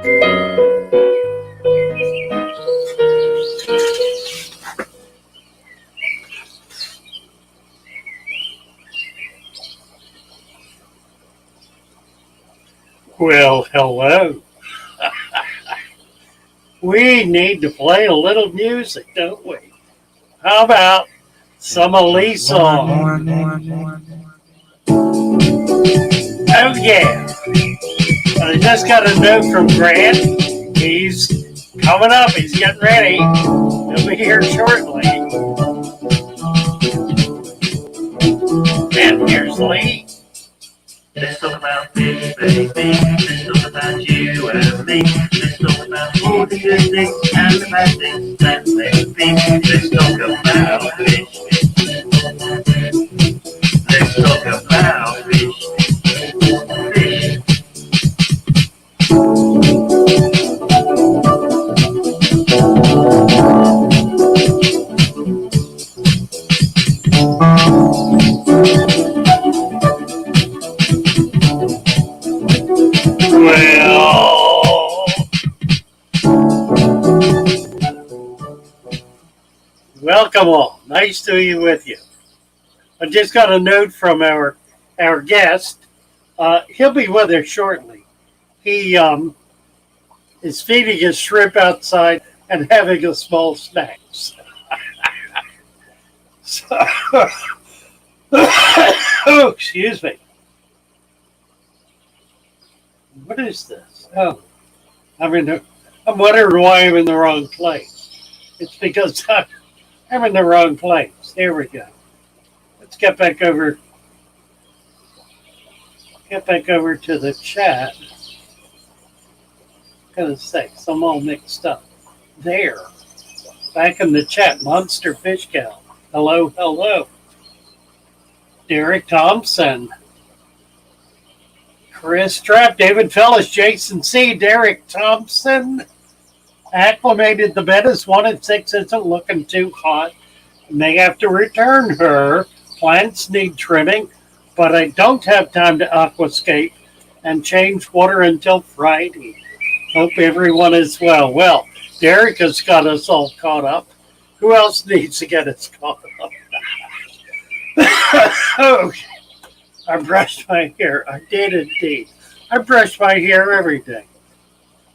Well, hello. We need to play a little music, don't we? How about some Elise song? Oh, yeah. I just got a note from Grant. He's coming up. He's getting ready. He'll be here shortly. And here's Lee. Let's talk about fish, baby. Let's talk about you and me. Let's talk about all the good things and the bad things that make fish. Let's talk about fish. Let's talk about fish. Fish. Welcome all. Nice to be with you. I just got a note from our guest. He'll be with us shortly. He is feeding his shrimp outside and having a small snack. So, oh, excuse me. What is this? Oh, I'm wondering why I'm in the wrong place. It's because I'm in the wrong place. There we go. Let's get back over to the chat. Gonna say, I'm all mixed up. There. Back in the chat, Monster Fish Cow. Hello, hello. Derek Thompson. Chris Trapp, David Fellis, Jason C., Derek Thompson. Acclimated the bed is 1 at 6 isn't looking too hot. And they have to return her. Plants need trimming, but I don't have time to aquascape and change water until Friday. Hope everyone is well. Well, Derek has got us all caught up. Who else needs to get us caught up? Okay. I brushed my hair. I did indeed. I brush my hair every day.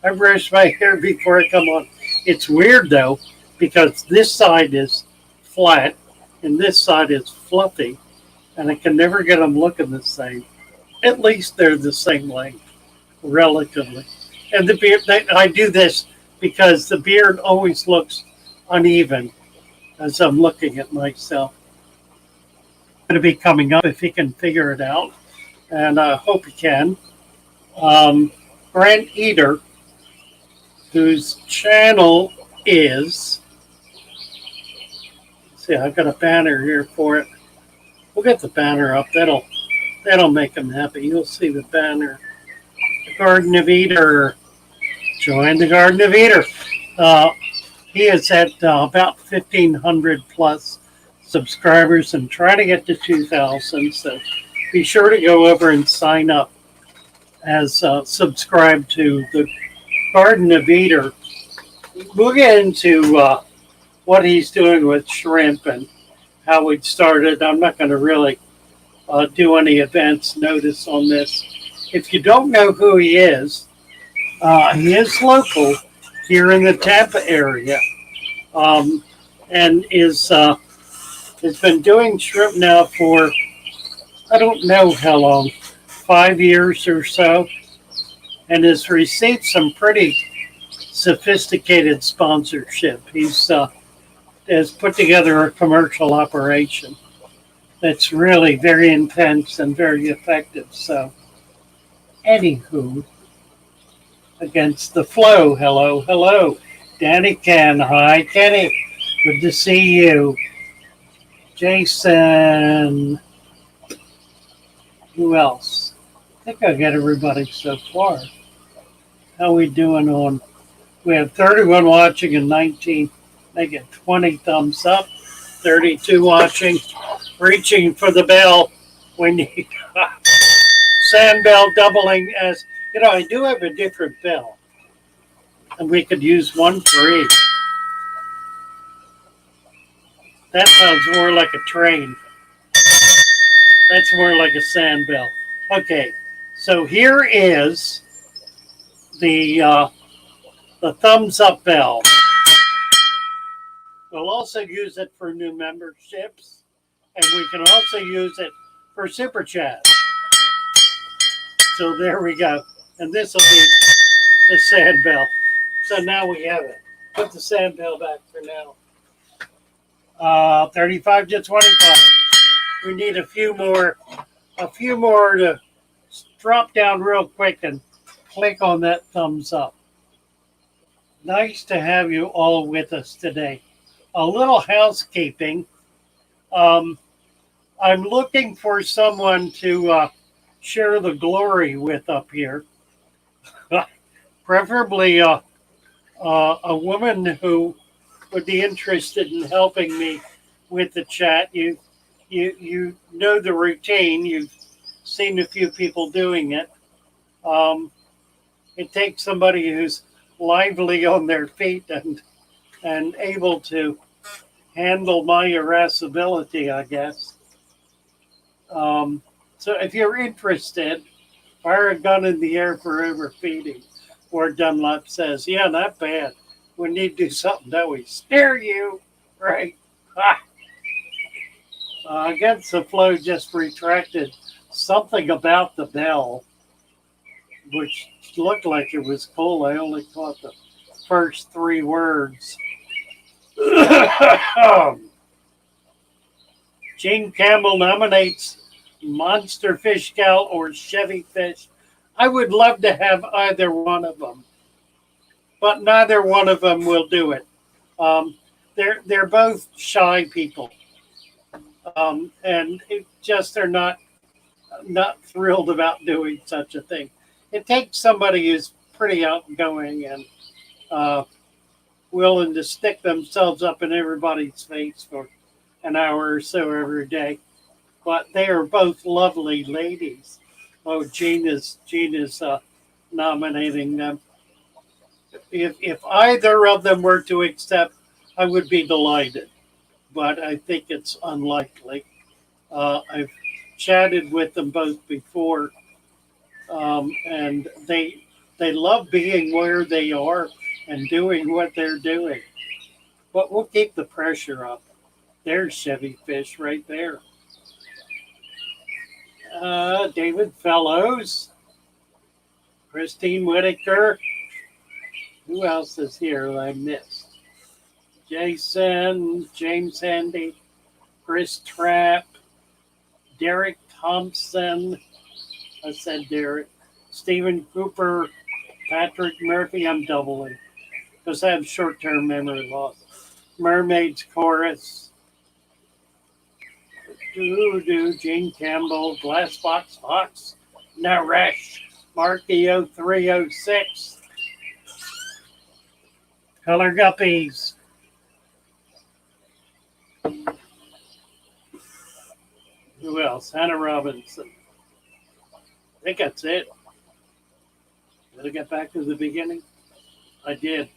I brush my hair before I come on. It's weird though, because this side is flat and this side is fluffy, and I can never get them looking the same. At least they're the same length, relatively. And the beard, I do this because the beard always looks uneven as I'm looking at myself. Going to be coming up if he can figure it out, and I hope he can. Brent Eater, whose channel is, see, I've got a banner here for it. We'll get the banner up. That'll make him happy. You'll see the banner. The Garden of Eater. Join the Garden of Eater. He is at about 1,500 plus subscribers and trying to get to 2,000. So be sure to go over and sign up as subscribe to the Garden of Eater. We'll get into what he's doing with shrimp and how we started. I'm not going to really do any advance notice on this. If you don't know who he is local here in the Tampa area, and has been doing shrimp now for, I don't know how long, 5 years or so, and has received some pretty sophisticated sponsorship. He's has put together a commercial operation that's really very intense and very effective. So, anywho, against the flow, hello, hello. Danny Ken, hi Kenny, good to see you. Jason, who else? I think I got everybody so far. How we doing on? We have 31 watching and 19. They get 20 thumbs up. 32 watching. Reaching for the bell. We need sand bell doubling as, I do have a different bell. And we could use one for each. That sounds more like a train. That's more like a sandbell. Okay, so here is the thumbs up bell. We'll also use it for new memberships, and we can also use it for super chats. So there we go. And this will be the sand bell. So now we have it. Put the sand bell back for now. 35 to 25. We need a few more to drop down real quick and click on that thumbs up. Nice to have you all with us today. A little housekeeping. I'm looking for someone to share the glory with up here. Preferably a woman who would be interested in helping me with the chat. You know the routine. You've seen a few people doing it. It takes somebody who's lively on their feet and able to handle my irascibility, I guess. So if you're interested, fire a gun in the air for overfeeding. Or Dunlop says, yeah, not bad. We need to do something, don't we? Scare you, right? Against the Flow just retracted something about the bell, which looked like it was cool. I only caught the first three words. Gene Campbell nominates Monster Fish Gal or Chevy Fish. I would love to have either one of them, but neither one of them will do it. They're both shy people, and it just they're not thrilled about doing such a thing. It takes somebody who's pretty outgoing and willing to stick themselves up in everybody's face for an hour or so every day. But they are both lovely ladies. Oh, Gene is nominating them. If either of them were to accept, I would be delighted. But I think it's unlikely. I've chatted with them both before, and they love being where they are and doing what they're doing. But we'll keep the pressure up. There's Chevy Fish right there. David Fellows, Christine Whitaker. Who else is here that I missed? Jason, James Handy, Chris Trapp, Derek Thompson. I said Derek. Stephen Cooper, Patrick Murphy. I'm doubling because I have short-term memory loss. Mermaids Chorus. Gene Campbell, Glassbox Fox, Naresh, Marky 0306, Color Guppies. Who else? Hannah Robinson. I think that's it. Did I get back to the beginning? I did.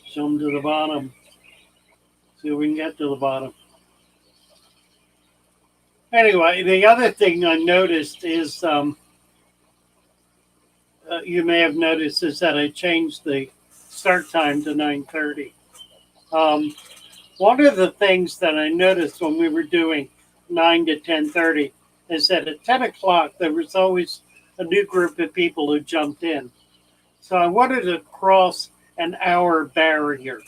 Show them to the bottom. See if we can get to the bottom. Anyway, the other thing I noticed is, you may have noticed, is that I changed the start time to 9:30. One of the things that I noticed when we were doing 9 to 10:30 is that at 10 o'clock there was always a new group of people who jumped in. So I wanted to cross an hour barrier.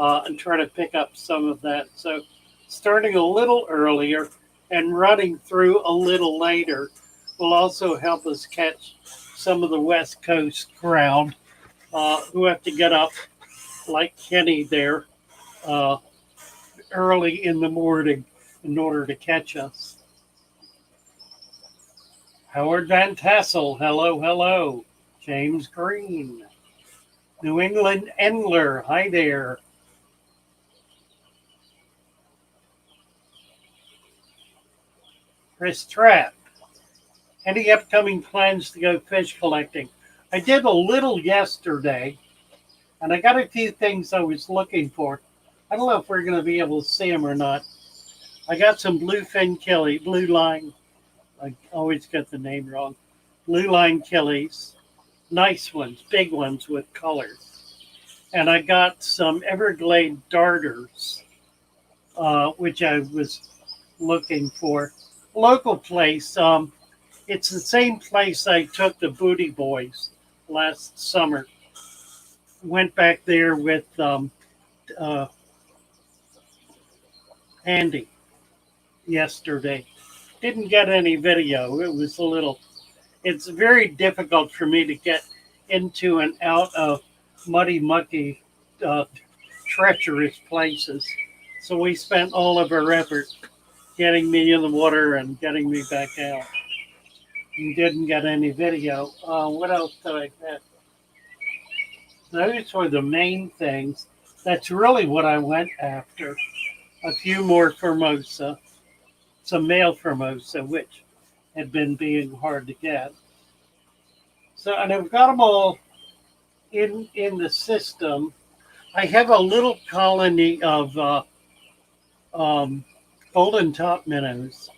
And try to pick up some of that. So starting a little earlier and running through a little later will also help us catch some of the West Coast crowd who have to get up like Kenny there early in the morning in order to catch us. Howard Van Tassel, hello, hello. James Green. New England Endler, hi there. Chris Trapp. Any upcoming plans to go fish collecting? I did a little yesterday, and I got a few things I was looking for. I don't know if we're going to be able to see them or not. I got some bluefin killie, blue line. I always get the name wrong. Blue line killies, nice ones, big ones with colors. And I got some Everglade darters, which I was looking for. Local place. It's the same place I took the Booty Boys last summer. Went back there with uh, Andy yesterday. Didn't get any video. It was a little. It's very difficult for me to get into and out of muddy, mucky, uh, treacherous places. So we spent all of our effort getting me in the water and getting me back out. And didn't get any video. What else did I get? Those were the main things. That's really what I went after. A few more Formosa, some male Formosa, which had been being hard to get. So, and I've got them all in the system. I have a little colony of golden top minnows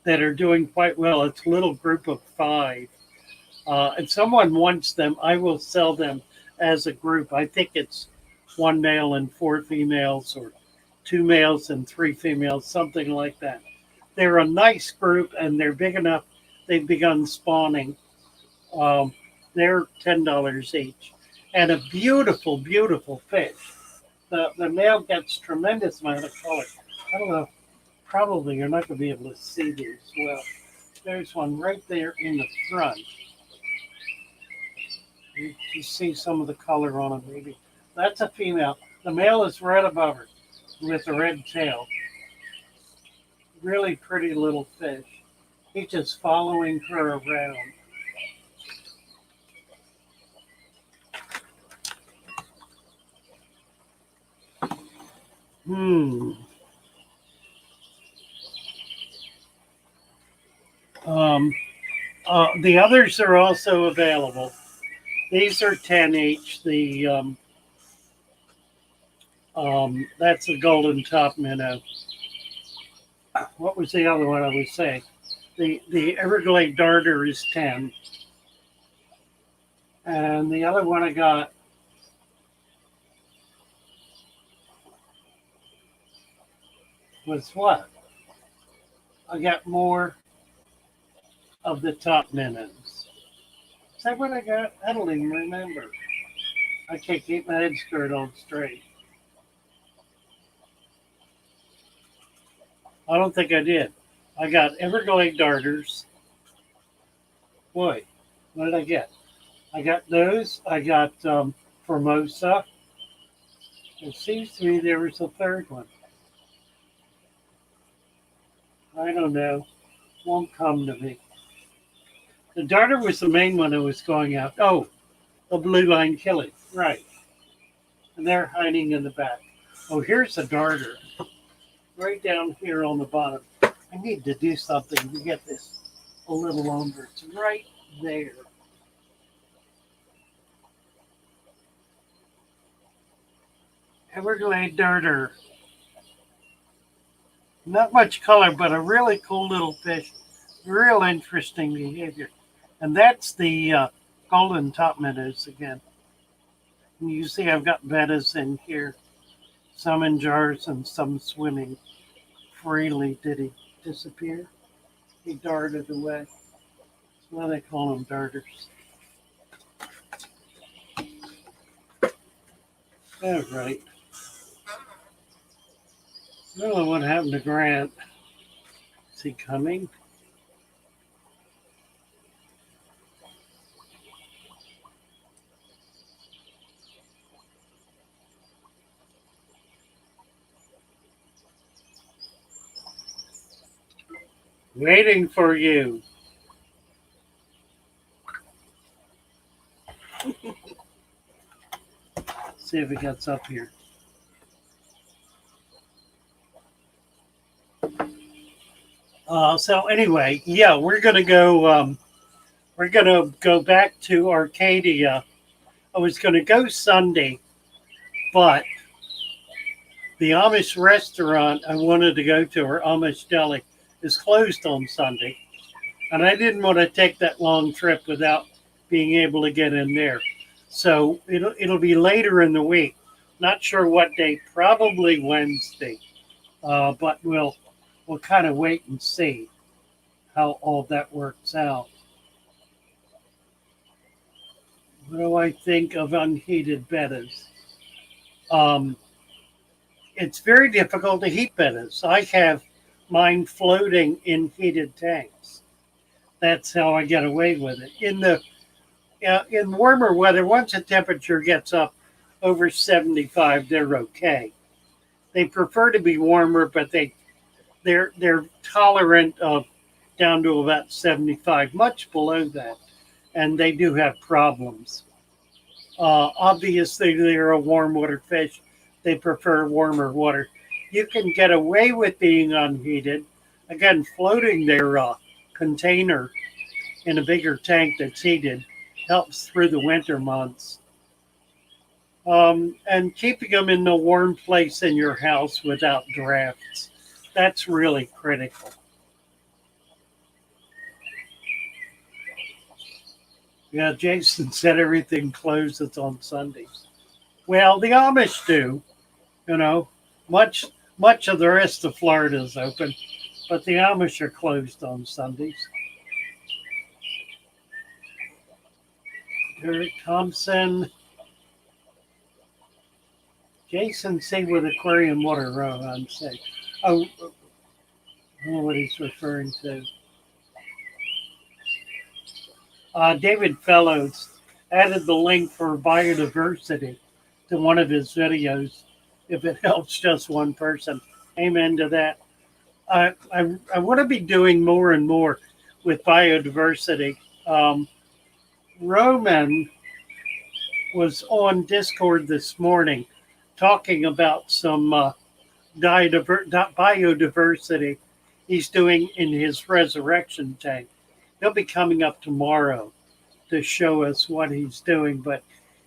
that are doing quite well. It's a little group of 5. If someone wants them, I will sell them as a group. I think it's 1 male and 4 females, or 2 males and 3 females, something like that. They're a nice group, and they're big enough. They've begun spawning. They're $10 each, and a beautiful, beautiful fish. The male gets tremendous amount of color. I don't know. Probably you're not going to be able to see these well. There's one right there in the front. You see some of the color on it, maybe. That's a female. The male is right above her with the red tail. Really pretty little fish. He's just following her around. Hmm. Um, the others are also available. These are 10 each. That's a golden top minnow. What was the other one I was saying? The Everglade darter is 10. And the other one I got was what? I got more of the top minnows. Is that what I got? I don't even remember. I can't keep my head skirt on straight. I don't think I did. I got Everglade darters. Boy, what did I get? I got those. I got Formosa. It seems to me there was a third one. I don't know. Won't come to me. The darter was the main one that was going out. Oh, the blue line killie. Right. And they're hiding in the back. Oh, here's the darter. Right down here on the bottom. I need to do something to get this a little longer. It's right there. Everglade darter. Not much color, but a really cool little fish. Real interesting behavior. And that's the golden top minnows again. And you see I've got bettas in here. Some in jars and some swimming freely. Did he disappear? He darted away. That's why they call them darters. All right. I don't know what happened to Grant. Is he coming? Waiting for you. See if he gets up here. So anyway, yeah, we're gonna go. We're going to go back to Arcadia. I was going to go Sunday, but the Amish restaurant I wanted to go to, or Amish Deli, is closed on Sunday. And I didn't want to take that long trip without being able to get in there. So it'll be later in the week. Not sure what day, probably Wednesday. But we'll kind of wait and see how all that works out. What do I think of unheated bettas? Um, it's very difficult to heat bettas. I have mine floating in heated tanks. That's how I get away with it. In warmer weather, once the temperature gets up over 75, they're okay. They prefer to be warmer, but they're tolerant of down to about 75, much below that, and they do have problems. Obviously, they're a warm water fish. They prefer warmer water. You can get away with being unheated. Again, floating their container in a bigger tank that's heated helps through the winter months. And keeping them in a warm place in your house without drafts. That's really critical. Yeah, Jason said everything closes on Sundays. Well, the Amish do, you know. Much of the rest of Florida is open, but the Amish are closed on Sundays. Eric Thompson. Jason see with aquarium water row on say. Oh, I don't know what he's referring to. David Fellows added the link for biodiversity to one of his videos if it helps just one person. Amen to that. I want to be doing more and more with biodiversity. Roman was on Discord this morning talking about some biodiversity he's doing in his resurrection tank. He'll be coming up tomorrow to show us what he's doing, but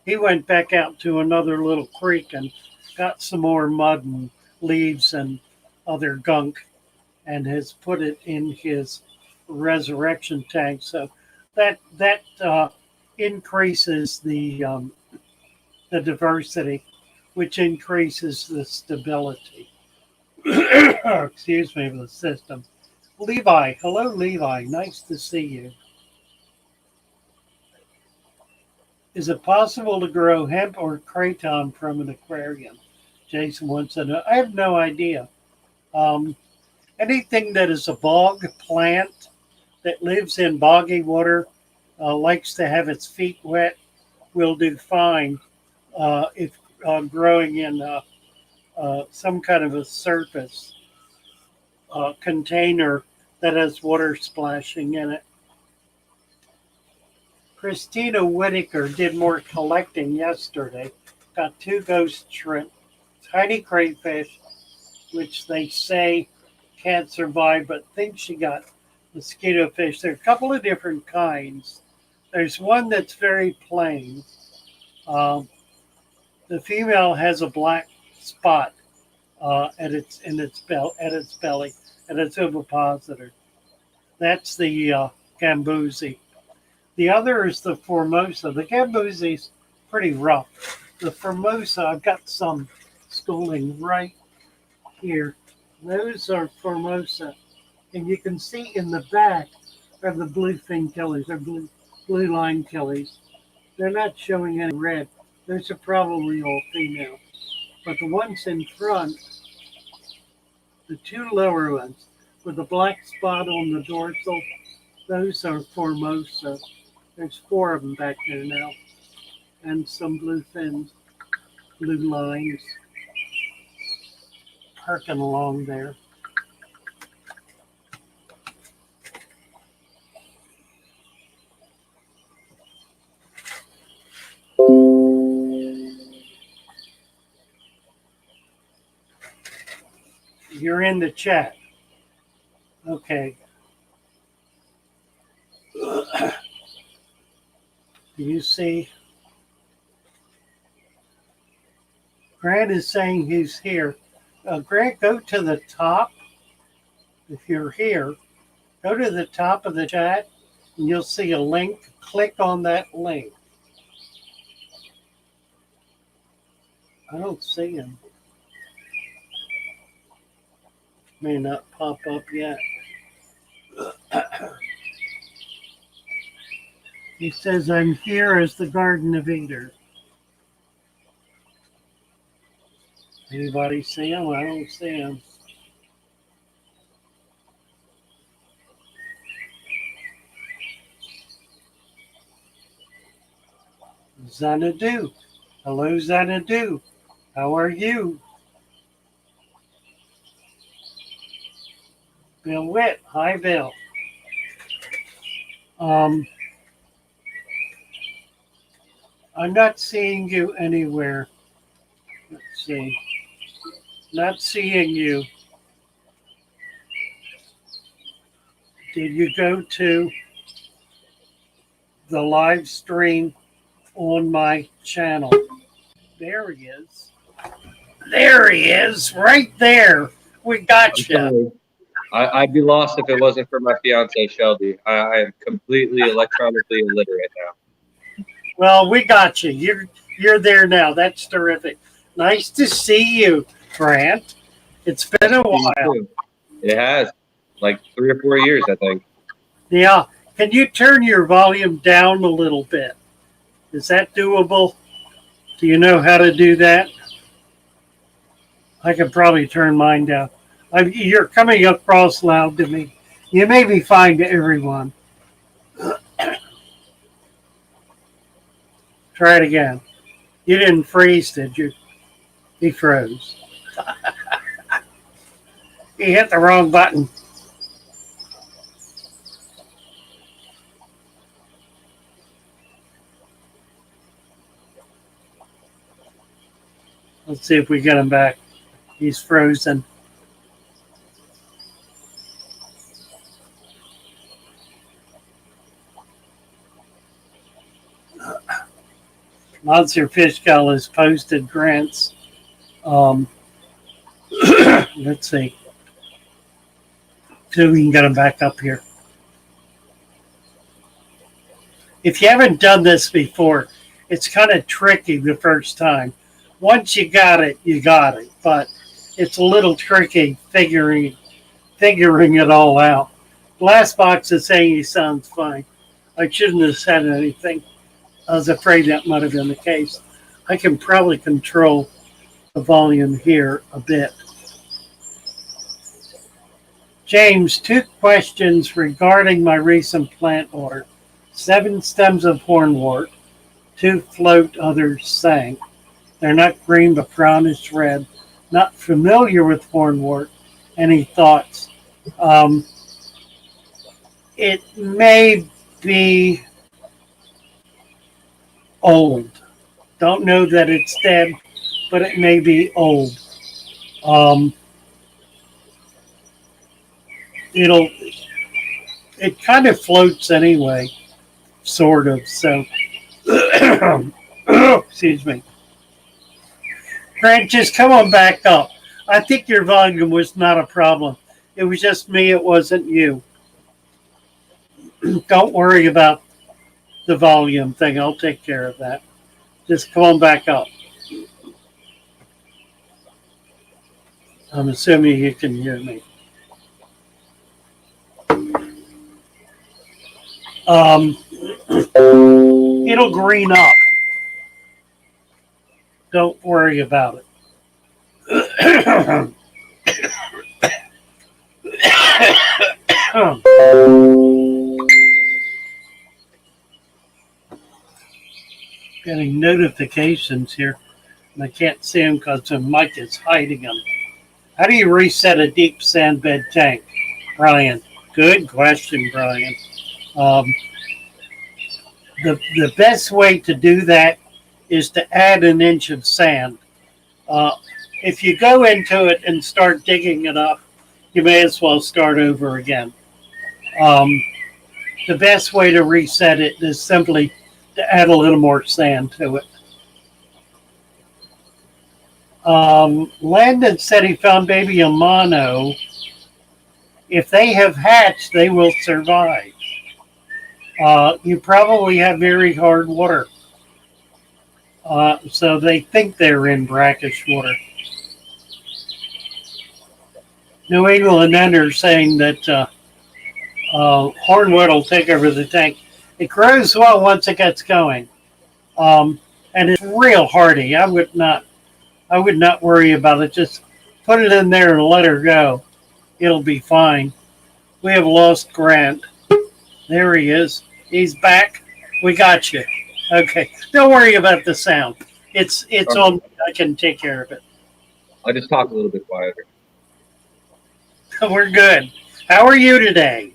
he went back out to another little creek and got some more mud and leaves and other gunk and has put it in his resurrection tank. So that increases the diversity, which increases the stability. Excuse me, of the system. Levi, hello, Levi. Nice to see you. Is it possible to grow hemp or kratom from an aquarium? Jason wants to know. I have no idea. Um, Anything that is a bog plant that lives in boggy water, likes to have its feet wet, will do fine if growing in some kind of a surface container that has water splashing in it. Christina Whitaker did more collecting yesterday. Got 2 ghost shrimp, tiny crayfish, which they say can't survive, but think she got mosquito fish. There are a couple of different kinds. There's one that's very plain. Um, the female has a black spot at its belly, and it's ovipositor. That's the gambusi. The other is the Formosa. The gambusi's pretty rough. The Formosa, I've got some schooling right here. Those are Formosa. And you can see in the back are the bluefin killers, or blue line killers. They're not showing any red. Those are probably all female. But the ones in front, the 2 lower ones with the black spot on the dorsal, those are Formosa. There's 4 of them back there now. And some blue fins, blue lines perking along there. You're in the chat. Okay. Do you see? Grant is saying he's here. Grant, go to the top. If you're here, go to the top of the chat and you'll see a link. Click on that link. I don't see him. May not pop up yet. He says, I'm here as the Garden of Eden. Anybody see him? I don't see him. Xanadu. Hello, Xanadu. How are you? Bill Witt. Hi, Bill. I'm not seeing you anywhere. Let's see. Not seeing you. Did you go to the live stream on my channel? There he is. There he is, right there. We got you. I'd be lost if it wasn't for my fiance Shelby. I am completely electronically illiterate now. Well, we got you. You're there now. That's terrific. Nice to see you, Grant. It's been a while. It has, like 3 or 4 years, I think. Yeah. Can you turn your volume down a little bit? Is that doable? Do you know how to do that? I could probably turn mine down. You're coming across loud to me. You may be fine to everyone. Try it again. You didn't freeze, did you? He froze. He hit the wrong button. Let's see if we get him back. He's frozen. Monster Fish Gal has posted Grant's. Let's see. So we can get him back up here. If you haven't done this before, it's kind of tricky the first time. Once you got it, you got it. But it's a little tricky figuring it all out. Last box is saying he sounds fine. I shouldn't have said anything. I was afraid that might have been the case. I can probably control the volume here a bit. James, 2 questions regarding my recent plant order. 7 stems of hornwort, 2 float, others sank. They're not green but brownish red. Not familiar with hornwort. Any thoughts? It may be old. Don't know that it's dead, but it may be old. It kind of floats anyway, sort of. So, excuse me. Grant, just come on back up. I think your volume was not a problem. It was just me. It wasn't you. Don't worry about the volume thing. I'll take care of that. Just come on back up. I'm assuming you can hear me. It'll green up. Don't worry about it. Getting notifications here, and I can't see them because the mic is hiding them. How do you reset a deep sand bed tank, Brian? Good question, Brian. The best way to do that is to add an inch of sand. If you go into it and start digging it up, you may as well start over again. The best way to reset it is simply to add a little more sand to it. Landon said he found baby Amano. If they have hatched, they will survive. You probably have very hard water. So they think they're in brackish water. New England men are saying that hornwood will take over the tank. It grows well once it gets going, and it's real hardy. I would not worry about it. Just put it in there and let her go. It'll be fine. We have lost Grant. There he is. He's back. We got you. Okay. Don't worry about the sound. It's on. I can take care of it. I'll just talk a little bit quieter. We're good. How are you today?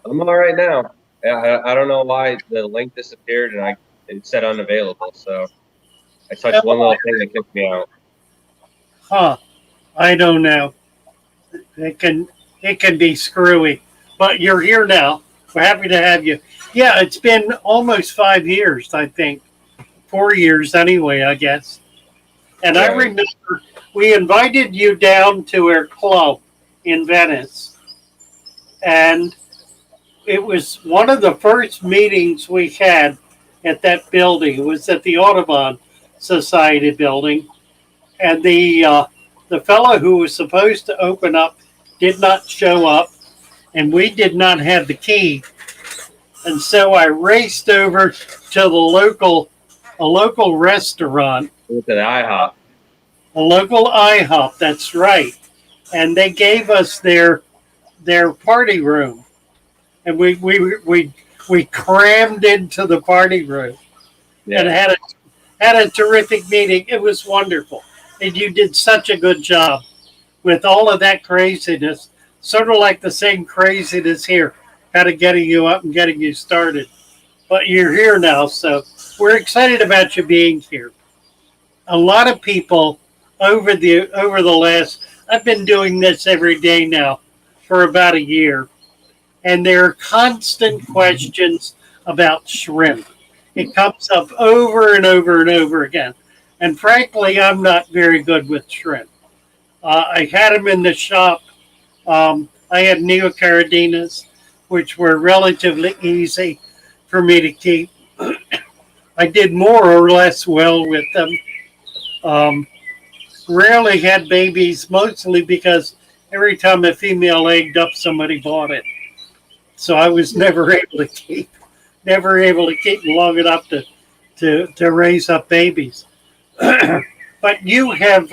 I'm all right now. I don't know why the link disappeared and it said unavailable. So I touched one little thing that kicked me out. Huh. I don't know. It can be screwy. But you're here now. We're happy to have you. Yeah, it's been almost 5 years, I think. 4 years anyway, I guess. And I remember we invited you down to our club in Venice. And it was one of the first meetings we had at that building. It was at the Audubon Society building. And the fellow who was supposed to open up did not show up. And we did not have the key. And so I raced over to a local restaurant. Look at the IHOP. A local IHOP, that's right. And they gave us their party room. And we crammed into the party room and had a terrific meeting. It was wonderful. And you did such a good job with all of that craziness, sort of like the same craziness here, kind of getting you up and getting you started. But you're here now, so we're excited about you being here. A lot of people over the last, I've been doing this every day now for about a year, and there are constant questions about shrimp. It comes up over and over and over again. And frankly, I'm not very good with shrimp. I had them in the shop. I had neocardinas, which were relatively easy for me to keep. I did more or less well with them. Rarely had babies, mostly because every time a female egged up, somebody bought it. So I was never able to keep them long enough to raise up babies. But you have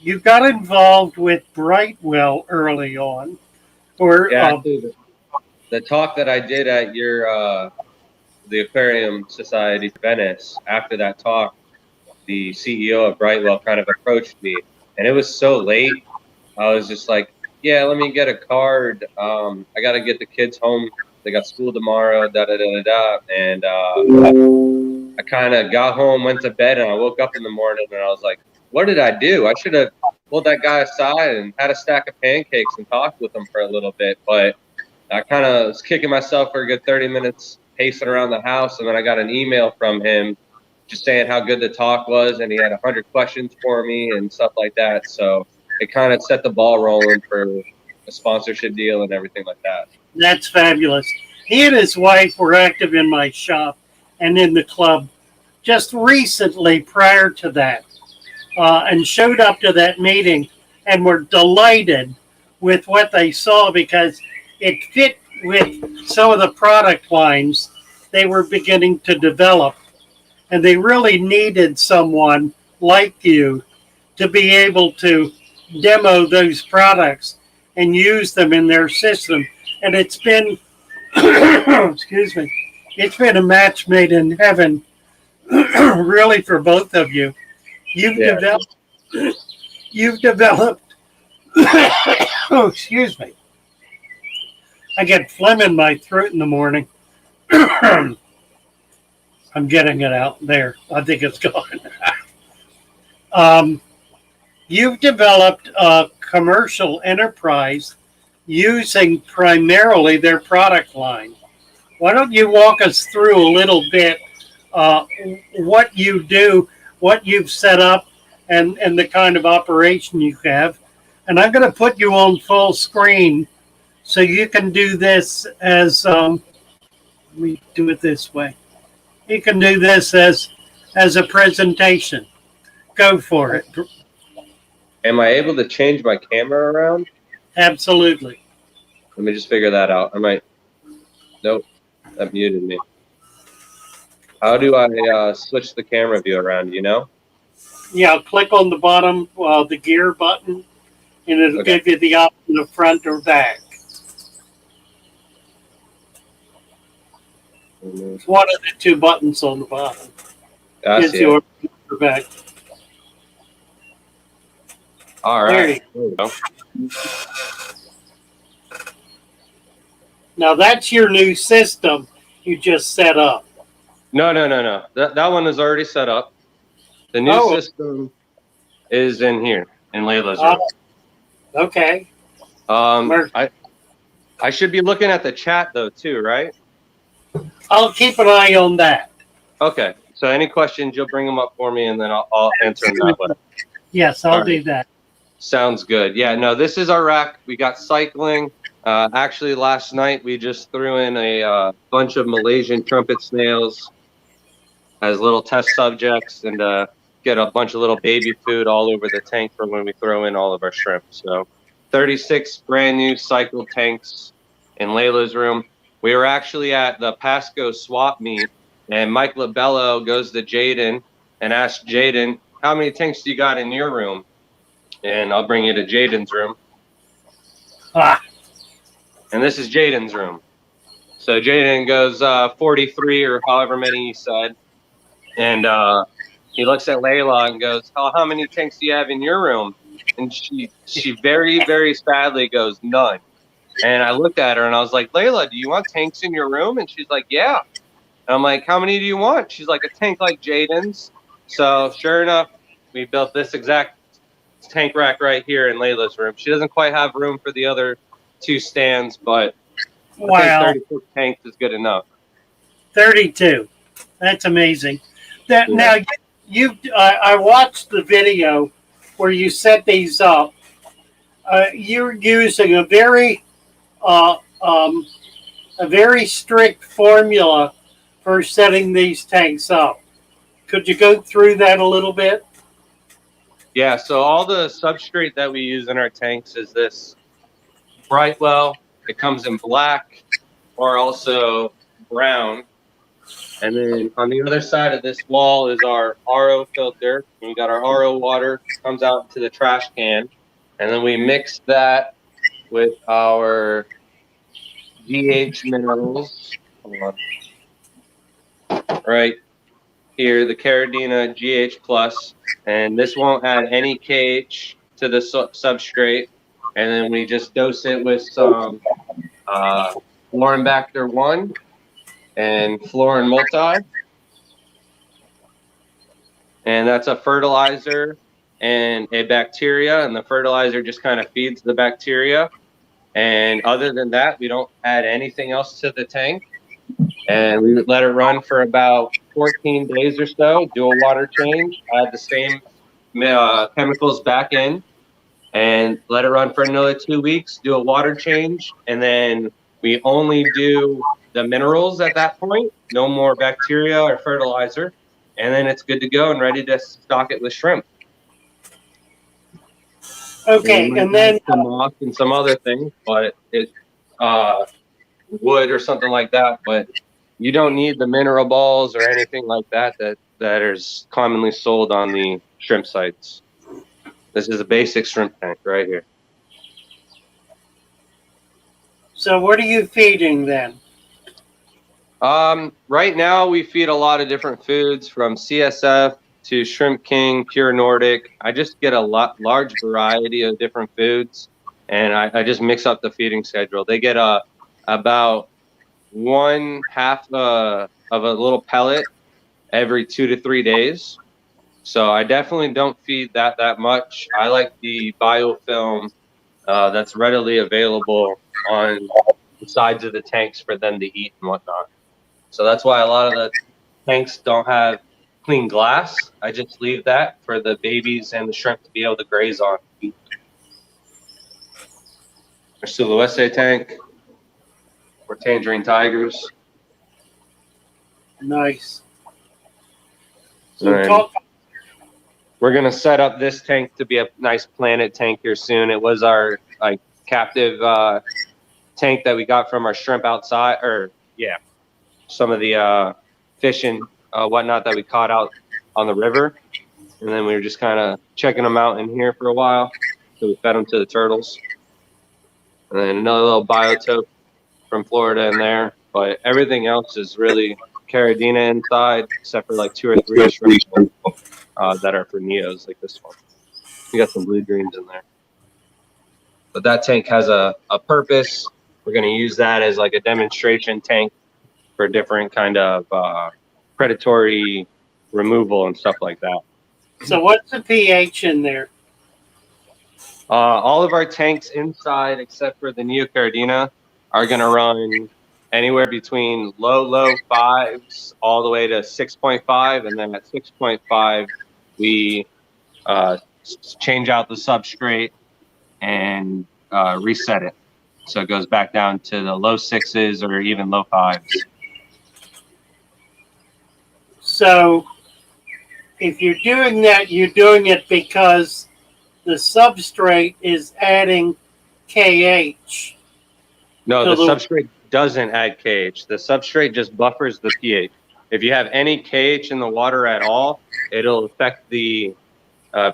you got involved with Brightwell early on, or the talk that I did at your the Aquarium Society Venice. After that talk, the CEO of Brightwell kind of approached me, and it was so late. I was just like, "Yeah, let me get a card. I got to get the kids home. They got school tomorrow." And I kind of got home, went to bed, and I woke up in the morning, and I was like, "What did I do? I should have pulled that guy aside and had a stack of pancakes and talked with him for a little bit." But I kind of was kicking myself for a good 30 minutes, pacing around the house, and then I got an email from him just saying how good the talk was, and he had 100 questions for me and stuff like that. So it kind of set the ball rolling for a sponsorship deal and everything like that. That's fabulous. He and his wife were active in my shop and in the club just recently prior to that, and showed up to that meeting and were delighted with what they saw because it fit with some of the product lines they were beginning to develop. And they really needed someone like you to be able to demo those products and use them in their system. And it's been, excuse me, it's been a match made in heaven, really, for both of you. You've developed, oh, excuse me. I get phlegm in my throat in the morning. I'm getting it out there. I think it's gone. You've developed a commercial enterprise using primarily their product line. Why don't you walk us through a little bit uh, what you do, what you've set up, and the kind of operation you have. And I'm going to put you on full screen so you can do this as, let me do it this way. You can do this as a presentation. Go for it. Am I able to change my camera around? Absolutely. Let me just figure that out. I might. Nope, that muted me. How do I switch the camera view around? You know? Yeah, click on the bottom, the gear button, and it'll Okay. give you the option of front or back. It's one of the two buttons on the bottom. I Gives see you it. a front or back. All There right. you There we go. Now that's your new system you just set up. No. That one is already set up. The new Oh. system is in here in Layla's Uh, room. okay. I should be looking at the chat though too, right? I'll keep an eye on that. Okay. So any questions, you'll bring them up for me, and then I'll answer them that way. Yes, I'll All right. do that. Sounds good. Yeah. No, this is our rack. We got cycling. Actually, last night we just threw in a bunch of Malaysian trumpet snails as little test subjects, and get a bunch of little baby food all over the tank for when we throw in all of our shrimp. So 36 brand new cycled tanks in Layla's room. We were actually at the Pasco swap meet, and Mike LaBello goes to Jaden and asks Jaden, how many tanks do you got in your room? And I'll bring you to Jaden's room. Ah, And this is Jaden's room. So Jaden goes 43 or however many he said. And he looks at Layla and goes, oh, how many tanks do you have in your room? And she very, very sadly goes, none. And I looked at her and I was like, Layla, do you want tanks in your room? And she's like, yeah. And I'm like, how many do you want? She's like, a tank like Jaden's. So sure enough, we built this exact tank rack right here in Layla's room. She doesn't quite have room for the other two stands, but I think wow. 36 tanks is good enough. 32. That's amazing. That Yeah. now I watched the video where you set these up. You're using uh, um, a very strict formula for setting these tanks up. Could you go through that a little bit? Yeah, so all the substrate that we use in our tanks is this Brightwell. It comes in black or also brown. And then on the other side of this wall is our RO filter. We got our RO water, comes out to the trash can. And then we mix that with our GH minerals. Hold on. Right here, the Caridina GH Plus. And this won't add any KH to the substrate. And then we just dose it with some Florinbacter 1 and Florin Multi. And that's a fertilizer and a bacteria, and the fertilizer just kind of feeds the bacteria. And other than that, we don't add anything else to the tank. And we let it run for about 14 days or so, do a water change, add the same chemicals back in, and let it run for another 2 weeks, do a water change, and then we only do the minerals at that point, no more bacteria or fertilizer, and then it's good to go and ready to stock it with shrimp. Okay, and then some moss and some other things, but it wood or something like that. But you don't need the mineral balls or anything like that that is commonly sold on the shrimp sites. This is a basic shrimp tank right here. so what are you feeding then? Right now we feed a lot of different foods from CSF to Shrimp King, Pure Nordic. I just get a large variety of different foods, and I just mix up the feeding schedule. They get about 1/2 of a little pellet every 2 to 3 days. So I definitely don't feed that much. I like the biofilm that's readily available on the sides of the tanks for them to eat and whatnot. So that's why a lot of the tanks don't have clean glass. I just leave that for the babies and the shrimp to be able to graze on. Our Sulawesi tank, or tangerine tigers. Nice. So And talk. we're gonna set up this tank to be a nice planted tank here soon. It was our like captive tank that we got from our shrimp outside, or yeah, some of the fish and whatnot that we caught out on the river, and then we were just kind of checking them out in here for a while. So we fed them to the turtles, and then another little biotope from Florida in there. But everything else is really Caridina inside, except for like 2 or 3 shrimp that are for neos, like this one. We got some blue dreams in there. But that tank has a purpose. We're going to use that as like a demonstration tank for different kind of predatory removal and stuff like that. So what's the pH in there? All of our tanks inside, except for the Neocaridina, are going to run anywhere between low fives all the way to 6.5. And then at 6.5, we change out the substrate and reset it. So it goes back down to the low sixes or even low fives. So if you're doing that, you're doing it because the substrate is adding KH. No, the substrate doesn't add KH. The substrate just buffers the pH. If you have any KH in the water at all, it'll affect the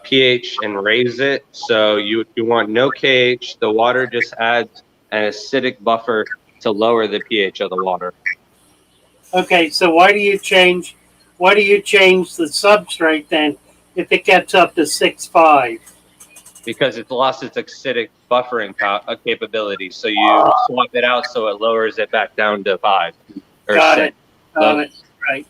pH and raise it. So if you want no KH, the water just adds an acidic buffer to lower the pH of the water. Okay, so why do you change the substrate then if it gets up to 6.5? Because it's lost its acidic buffering capability. So you swap it out so it lowers it back down to 5 or Got 6. it. Got it. Right.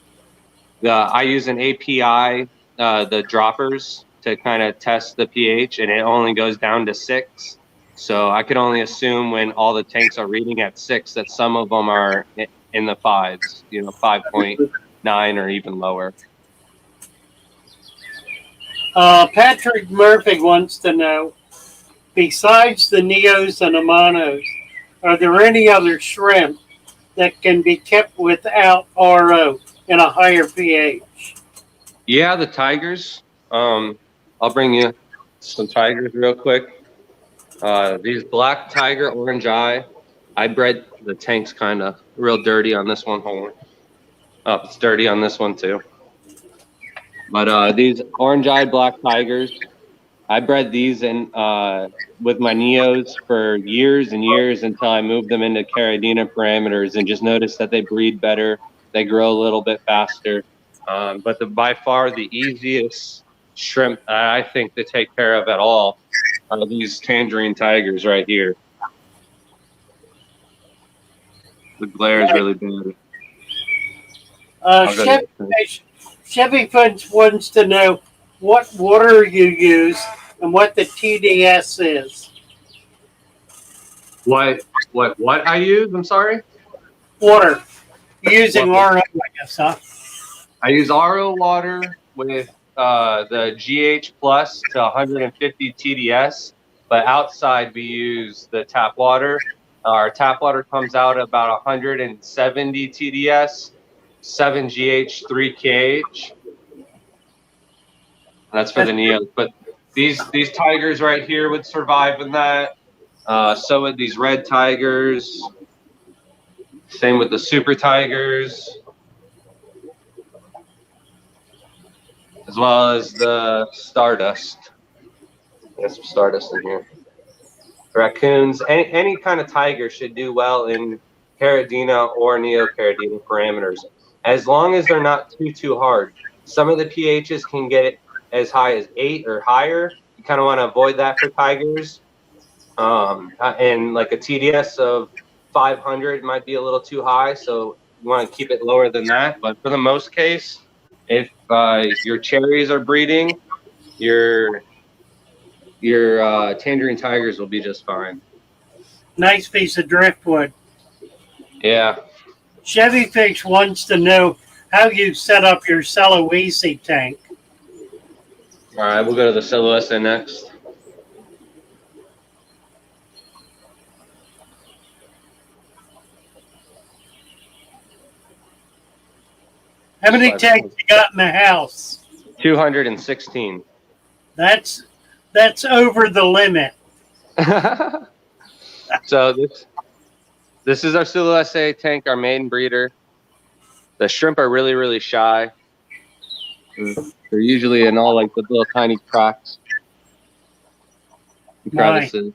I use an API, the droppers, to kind of test the pH, and it only goes down to 6. So I could only assume when all the tanks are reading at 6 that some of them are in the 5s, 5.9 or even lower. Patrick Murphy wants to know, besides the Neos and Amanos, are there any other shrimp that can be kept without RO in a higher pH? Yeah, the tigers. I'll bring you some tigers real quick. These black tiger, orange eye. I bred the tanks kind of real dirty on this one. Hold on. Oh, it's dirty on this one too. But these orange-eyed black tigers, I bred these in with my neos for years and years until I moved them into Caridina parameters and just noticed that they breed better. They grow a little bit faster. But by far the easiest shrimp I think to take care of at all are these tangerine tigers right here. The glare is really bad. Chevy Funds wants to know what water you use and what the TDS is. What I use? I'm sorry? Water. Using RO, I guess, huh? I use RO water with the GH plus to 150 TDS, but outside we use the tap water. Our tap water comes out about 170 TDS, 7 GH, 3 KH. That's for the Neos. But these tigers right here would survive in that. So would these red tigers. Same with the super tigers. As well as the stardust. There's some stardust in here. Raccoons, any kind of tiger should do well in Caridina or Neocaridina parameters, as long as they're not too hard. Some of the pHs can get as high as 8 or higher. You kind of want to avoid that for tigers. And like a TDS of 500 might be a little too high, so you want to keep it lower than that. But for the most case, if your cherries are breeding, your tangerine tigers will be just fine. Nice piece of driftwood. Yeah. Chevy Fish wants to know how you set up your Celoese tank. All right, we'll go to the Silhouette next. How many tanks you got in the house? 216. That's over the limit. So this is our Silhouette tank, our main breeder. The shrimp are really, really shy. They're usually in all like the little tiny cracks and crevices.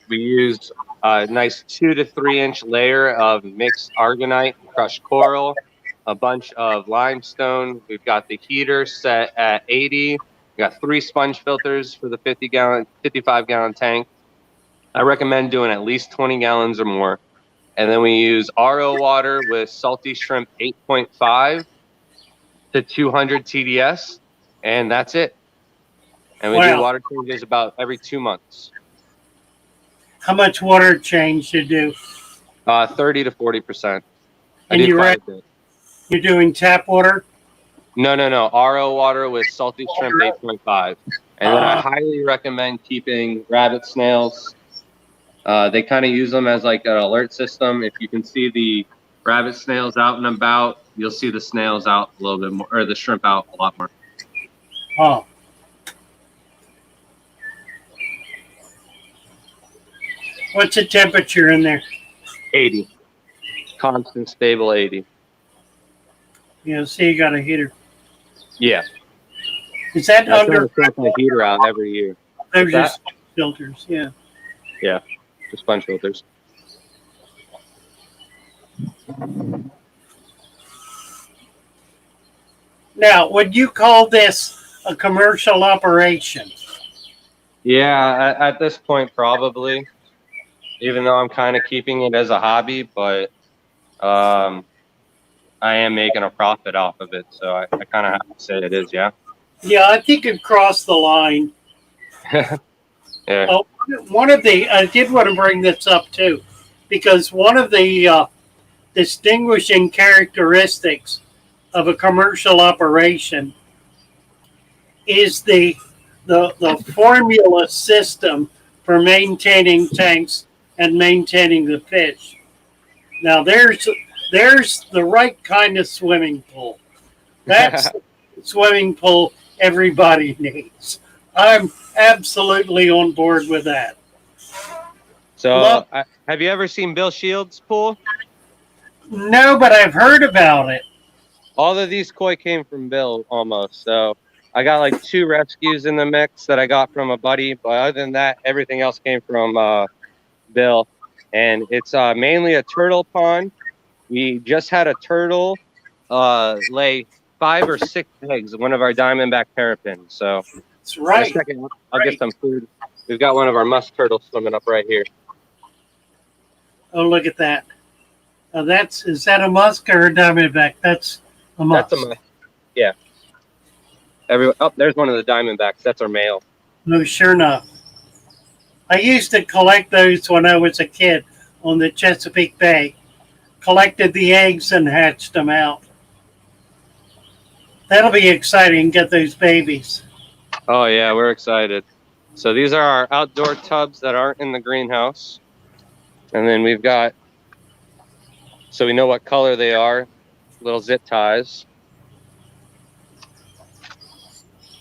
We use a nice 2 to 3 inch layer of mixed aragonite and crushed coral, a bunch of limestone. We've got the heater set at 80. We got 3 sponge filters for the 55-gallon tank. I recommend doing at least 20 gallons or more. And then we use RO water with salty shrimp 8.5 to 200 TDS, and that's it. And we do water changes about every 2 months. How much water change you do? 30 to 40%. And you're doing tap water? No. RO water with salty shrimp 8.5. And then I highly recommend keeping rabbit snails. They kind of use them as like an alert system. If you can see the rabbit snails out and about, you'll see the snails out a little bit more, or the shrimp out a lot more. Oh. What's the temperature in there? 80. Constant, stable 80. Yeah, see, you got a heater. Yeah. Is that under the heater out every year? Those are sponge filters, yeah. Yeah, the sponge filters. Now, would you call this a commercial operation? Yeah, at this point, probably. Even though I'm kind of keeping it as a hobby, but I am making a profit off of it, so I kind of have to say it is, yeah. Yeah, I think it crossed the line. Yeah. I did want to bring this up too, because one of the distinguishing characteristics of a commercial operation is the formula system for maintaining tanks and maintaining the fish. Now there's the right kind of swimming pool. That's the swimming pool everybody needs. I'm absolutely on board with that. So, have you ever seen Bill Shields' pool? No, but I've heard about it. All of these koi came from Bill almost. So I got like 2 rescues in the mix that I got from a buddy. But other than that, everything else came from Bill. And it's mainly a turtle pond. We just had a turtle lay 5 or 6 eggs, one of our diamondback terrapins. So that's right. In a second, I'll get some food. We've got one of our musk turtles swimming up right here. Oh, look at that. Is that a musk or a diamondback? That's a musk. That's a musk. Yeah. There's one of the diamondbacks. That's our male. No, sure enough. I used to collect those when I was a kid on the Chesapeake Bay. Collected the eggs and hatched them out. That'll be exciting. Get those babies. Oh yeah, we're excited. So these are our outdoor tubs that aren't in the greenhouse. And then we've got, so we know what color they are, little zip ties.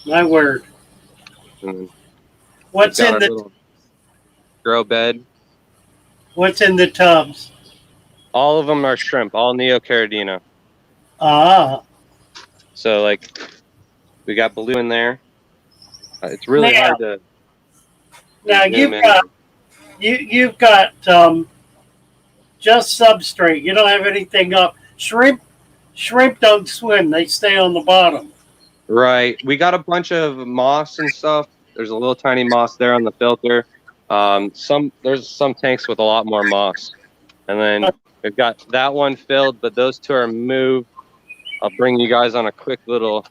My word. What's in the grow bed? What's in the tubs? All of them are shrimp, all Neocaridina. Ah. So like, we got blue in there. It's really hard to. Now you've got just substrate. You don't have anything up. Shrimp don't swim. They stay on the bottom. Right. We got a bunch of moss and stuff. There's a little tiny moss there on the filter. There's some tanks with a lot more moss. And then we've got that one filled, but those 2 are moved. I'll bring you guys on a quick little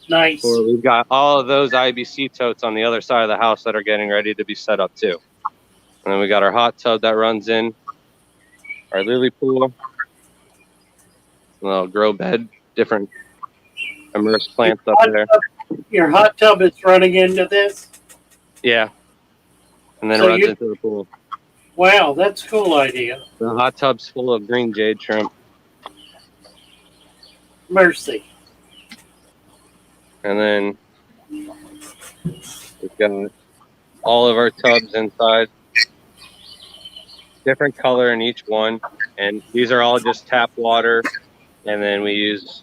nice tour. We've got all of those IBC totes on the other side of the house that are getting ready to be set up too. And then we got our hot tub that runs in, our lily pool. little grow bed, different immersed plants up there. Your hot tub is running into this? Yeah. And then So it runs into the pool. Wow, that's a cool idea. The hot tub's full of green jade shrimp. Mercy. And then we've got all of our tubs inside. Different color in each one. And these are all just tap water. And then we use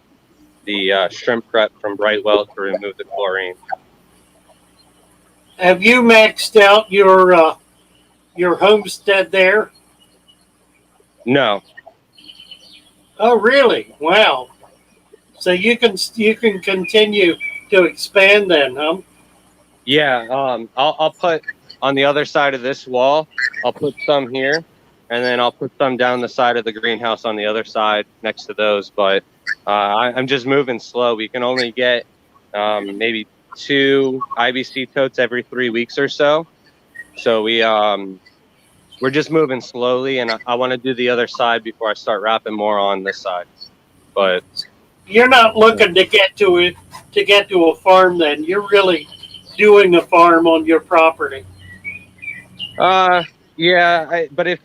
the shrimp prep from Brightwell to remove the chlorine. Have you maxed out your homestead there? No. Oh, really? Wow. So you can continue to expand then, huh? Yeah. I'll put on the other side of this wall. I'll put some here, and then I'll put some down the side of the greenhouse on the other side next to those. But I'm just moving slow. We can only get maybe 2 IBC totes every 3 weeks or so. So we're just moving slowly, and I want to do the other side before I start wrapping more on this side. But you're not looking to get to a farm then. You're really doing a farm on your property. Yeah, but if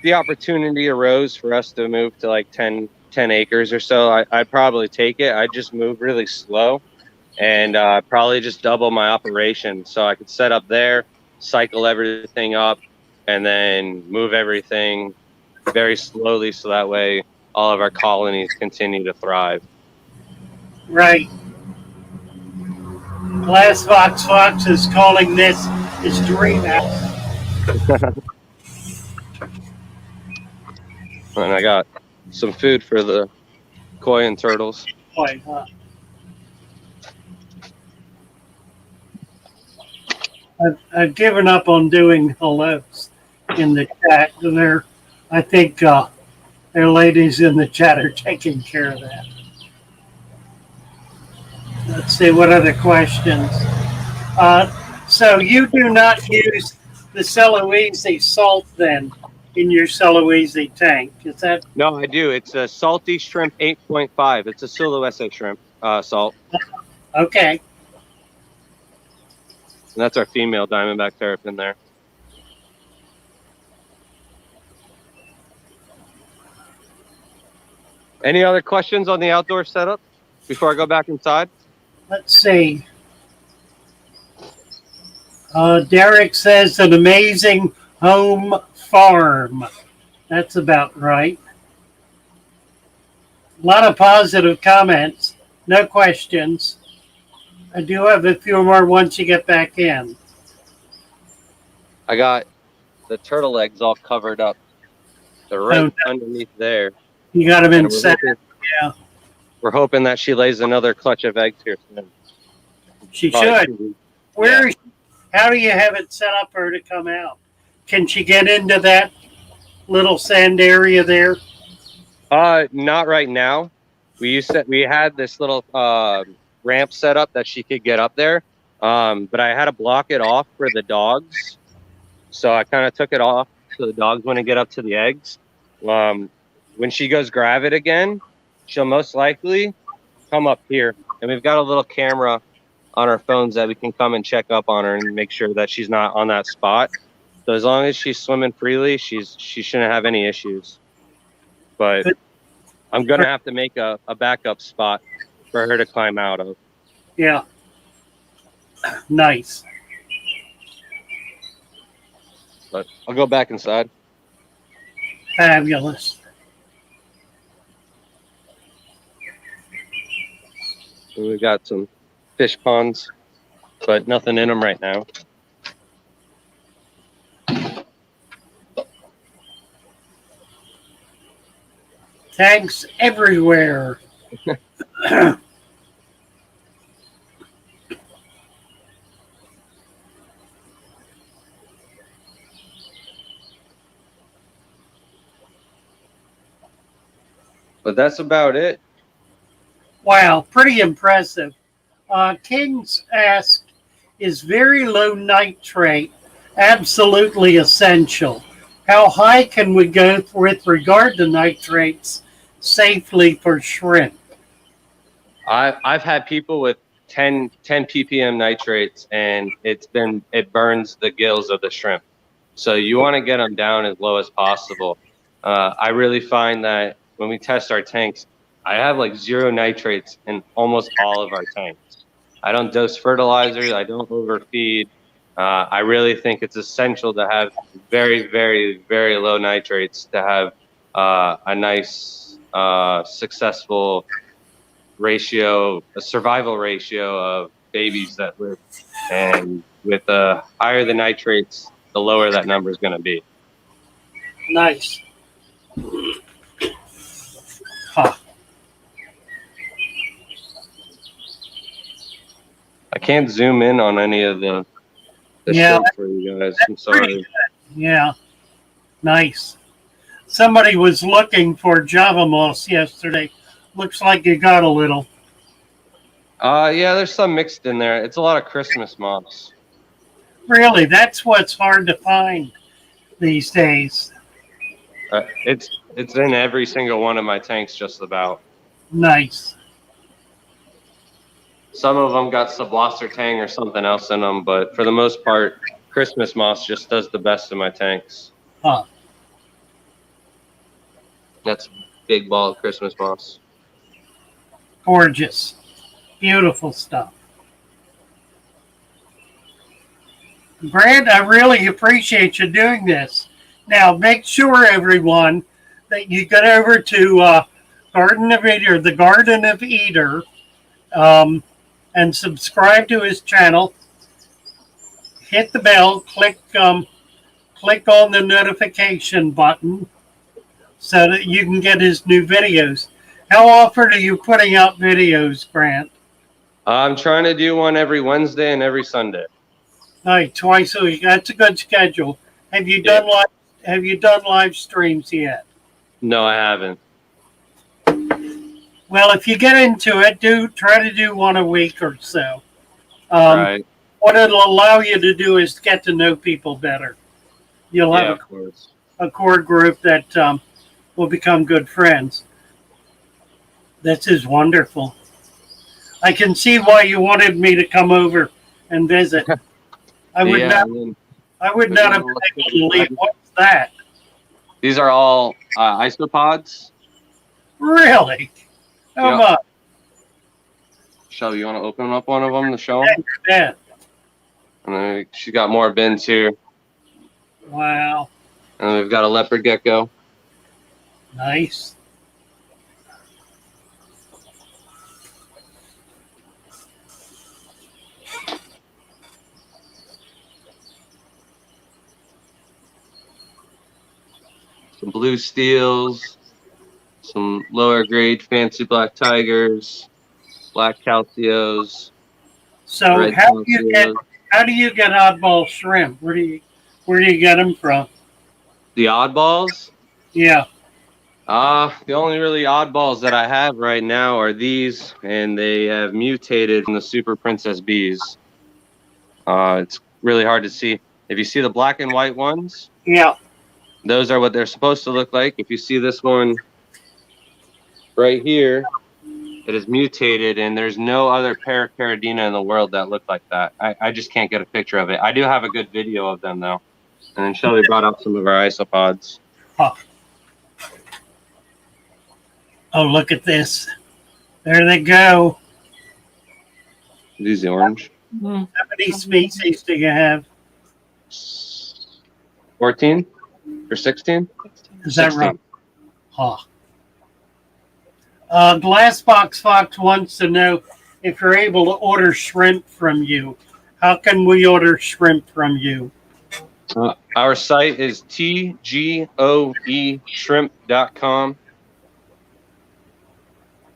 the opportunity arose for us to move to like 10 acres or so, I'd probably take it. I'd just move really slow and probably just double my operation so I could set up there, cycle everything up, and then move everything very slowly so that way all of our colonies continue to thrive. Right. Glass Fox is calling this his dream house. And I got some food for the koi and turtles. Boy, huh? I've given up on doing hellos in the chat. I think their ladies in the chat are taking care of that. Let's see, what other questions? So you do not use the Celoise salt then in your Celoise tank, is that? No, I do. It's a salty shrimp 8.5. It's a Celoise shrimp salt. Okay. And that's our female diamondback terrapin there. Any other questions on the outdoor setup before I go back inside? Let's see. Derek says an amazing home farm. That's about right. A lot of positive comments. No questions. I do have a few more once you get back in. I got the turtle eggs all covered up. They're right underneath there. You got them in set. Yeah. We're hoping that she lays another clutch of eggs here soon. She should. How do you have it set up for her to come out? Can she get into that little sand area there? Not right now. We had this little ramp set up that she could get up there, but I had to block it off for the dogs. So I kind of took it off so the dogs wouldn't get up to the eggs. When she goes grab it again, she'll most likely come up here. And we've got a little camera on our phones that we can come and check up on her and make sure that she's not on that spot. So as long as she's swimming freely, she shouldn't have any issues. But I'm going to have to make a backup spot for her to climb out of. Yeah. Nice. But I'll go back inside. Fabulous. We've got some fish ponds, but nothing in them right now. Tanks everywhere. But that's about it. Wow, pretty impressive. Kings asked, is very low nitrate absolutely essential? How high can we go with regard to nitrates safely for shrimp? I've had people with 10 ppm nitrates, and it burns the gills of the shrimp. So you want to get them down as low as possible. I really find that when we test our tanks, I have like 0 nitrates in almost all of our tanks. I don't dose fertilizers. I don't overfeed. I really think it's essential to have very, very, very low nitrates to have a nice, successful ratio, a survival ratio of babies that live. And with higher the nitrates, the lower that number is going to be. Nice. Huh. I can't zoom in on any of the Yeah, shrimp for you guys. I'm sorry. Yeah. Nice. Somebody was looking for Java moss yesterday. Looks like you got a little. Yeah, there's some mixed in there. It's a lot of Christmas moss. Really, that's what's hard to find these days. It's in every single one of my tanks, just about. Nice. Some of them got subluster tang or something else in them, but for the most part, Christmas moss just does the best in my tanks. Huh. That's big ball of Christmas moss. Gorgeous. Beautiful stuff. Brad, I really appreciate you doing this. Now, make sure, everyone, that you get over to Garden of Eater, the Garden of Eater, and subscribe to his channel. Hit the bell, click on the notification button so that you can get his new videos. How often are you putting out videos, Grant? I'm trying to do one every Wednesday and every Sunday. All right, twice a week. That's a good schedule. Have you done live streams yet? No, I haven't. Well, if you get into it, try to do one a week or so. Right. What it'll allow you to do is get to know people better. You'll have a core group that will become good friends. This is wonderful. I can see why you wanted me to come over and visit. I would not have been able to leave. What's that? These are all isopods. Really? How much? Shelby, you want to open up one of them to show them? Yeah. And then she's got more bins here. Wow. And we've got a leopard gecko. Nice. Some blue steels, some lower grade fancy black tigers, black calcios. So how do you get oddball shrimp? Where do you get them from? The oddballs? Yeah. The only really oddballs that I have right now are these, and they have mutated from the Super Princess bees. It's really hard to see. If you see the black and white ones, yeah, those are what they're supposed to look like. If you see this one right here, it is mutated, and there's no other Paracaridina in the world that look like that. I just can't get a picture of it. I do have a good video of them, though. And then Shelby brought out some of our isopods. Huh. Oh, look at this. There they go. These the orange. How many species do you have? 14 or 16? Is that right? Huh. Glassbox Fox wants to know if you're able to order shrimp from you. How can we order shrimp from you? Our site is tgoeshrimp.com.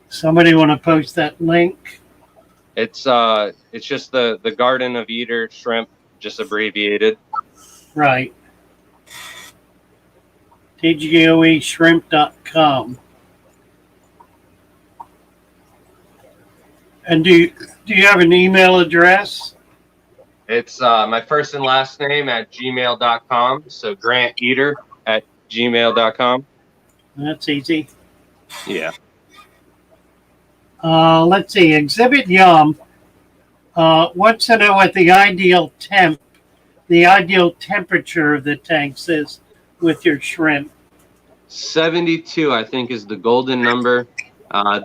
Somebody want to post that link? It's just the Garden of Eater shrimp, just abbreviated. Right. tgoeshrimp.com. And do you have an email address? It's my first and last name at gmail.com. So Grant Eater at gmail.com. That's easy. Yeah. Let's see. Exhibit Yum wants to know what the ideal temperature of the tanks is with your shrimp. 72, I think, is the golden number.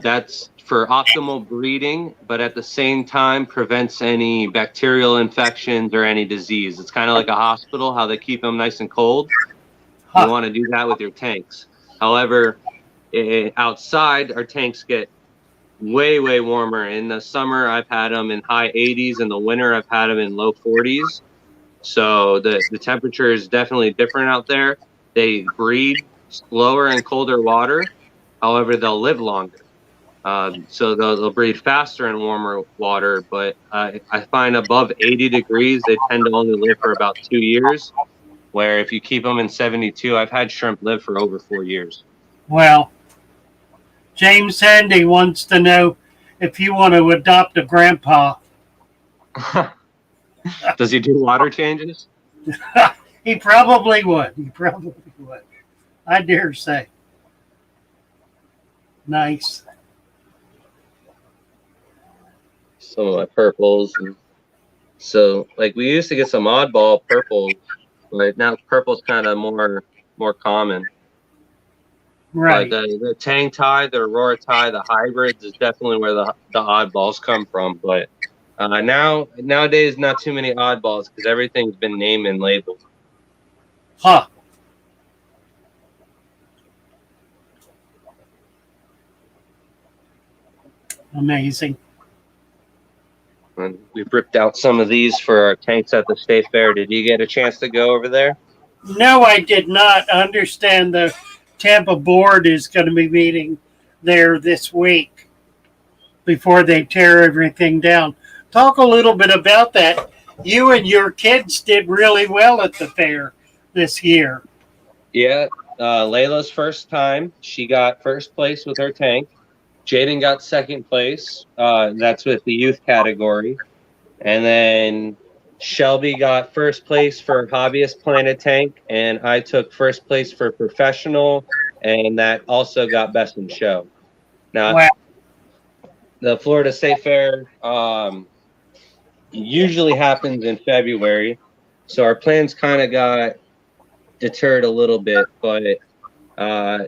That's for optimal breeding, but at the same time prevents any bacterial infections or any disease. It's kind of like a hospital, how they keep them nice and cold. You want to do that with your tanks. However, outside, our tanks get way, way warmer. In the summer, I've had them in high 80s. In the winter, I've had them in low 40s. So the temperature is definitely different out there. They breed slower in colder water. However, they'll live longer. So they'll breed faster in warmer water. But I find above 80 degrees, they tend to only live for about 2 years. Where if you keep them in 72, I've had shrimp live for over 4 years. Well, James Sandy wants to know if you want to adopt a grandpa. Does he do water changes? He probably would. I dare say. Nice. Some of my purples. And so, like, we used to get some oddball purples, but now purple's kind of more common. Right. But the Tang Thai, the Aurora Thai, the hybrids is definitely where the oddballs come from. But nowadays, not too many oddballs because everything's been named and labeled. Huh. Amazing. And we've ripped out some of these for our tanks at the state fair. Did you get a chance to go over there? No, I did not understand the Tampa board is going to be meeting there this week before they tear everything down. Talk a little bit about that. You and your kids did really well at the fair this year. Yeah, Layla's first time. She got first place with her tank. Jaden got second place. That's with the youth category. And then Shelby got first place for hobbyist planted tank. And I took first place for professional. And that also got best in show. Now, Wow. the Florida State Fair usually happens in February. So our plans kind of got deterred a little bit, but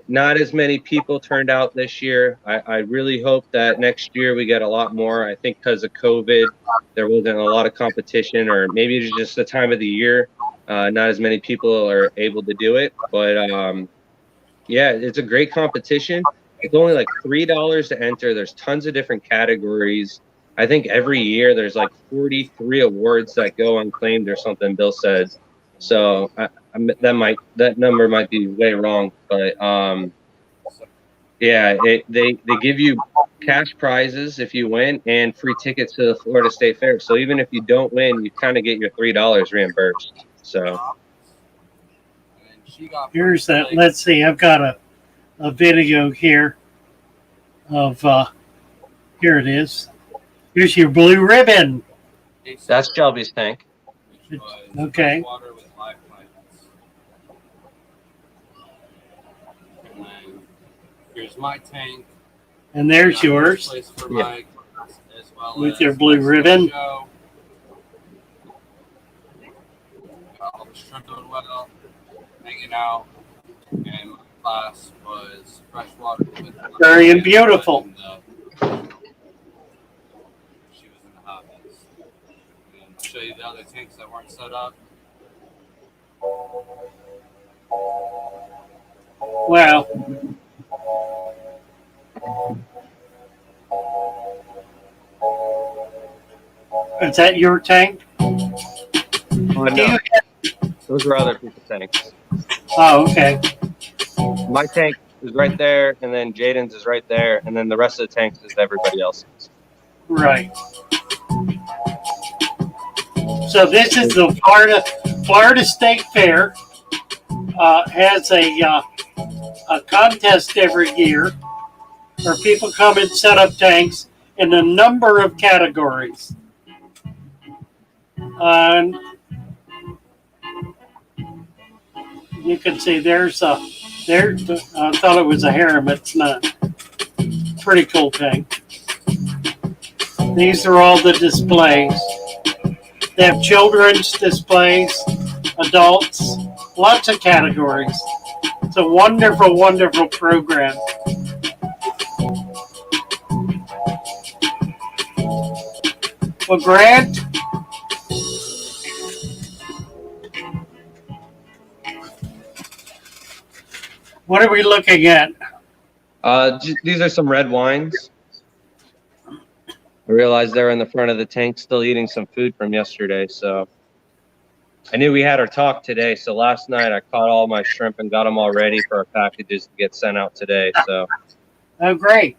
not as many people turned out this year. I really hope that next year we get a lot more. I think because of COVID, there wasn't a lot of competition, or maybe it's just the time of the year. Not as many people are able to do it, but yeah, it's a great competition. It's only like $3 to enter. There's tons of different categories. I think every year there's like 43 awards that go unclaimed or something, Bill said. So that number might be way wrong, but yeah, they give you cash prizes if you win and free tickets to the Florida State Fair. So even if you don't win, you kind of get your $3 reimbursed. So Here's that. Let's see. I've got a video here of here it is. Here's your blue ribbon. that's Shelby's tank. Okay. And then here's my tank. And there's yours Yeah. with your blue ribbon. Got all the shrimp doing well, hanging out, and my class was freshwater. Very and beautiful. She was in the hobbies. And I'll show you the other tanks that weren't set up. Wow. Is that your tank? Oh, Do no, you those are other people's tanks. Oh, okay. My tank is right there, and then Jaden's is right there, and then the rest of the tanks is everybody else's. Right. So this is the Florida State Fair. Has a contest every year where people come and set up tanks in a number of categories. And you can see there's I thought it was a harem, it's not. pretty cool thing. These are all the displays. They have children's displays, adults, lots of categories. It's a wonderful, wonderful program. Well, Grant, what are we looking at? These are some red wines. I realized they're in the front of the tank still eating some food from yesterday, so I knew we had our talk today. So last night I caught all my shrimp and got them all ready for our packages to get sent out today. So Oh, great.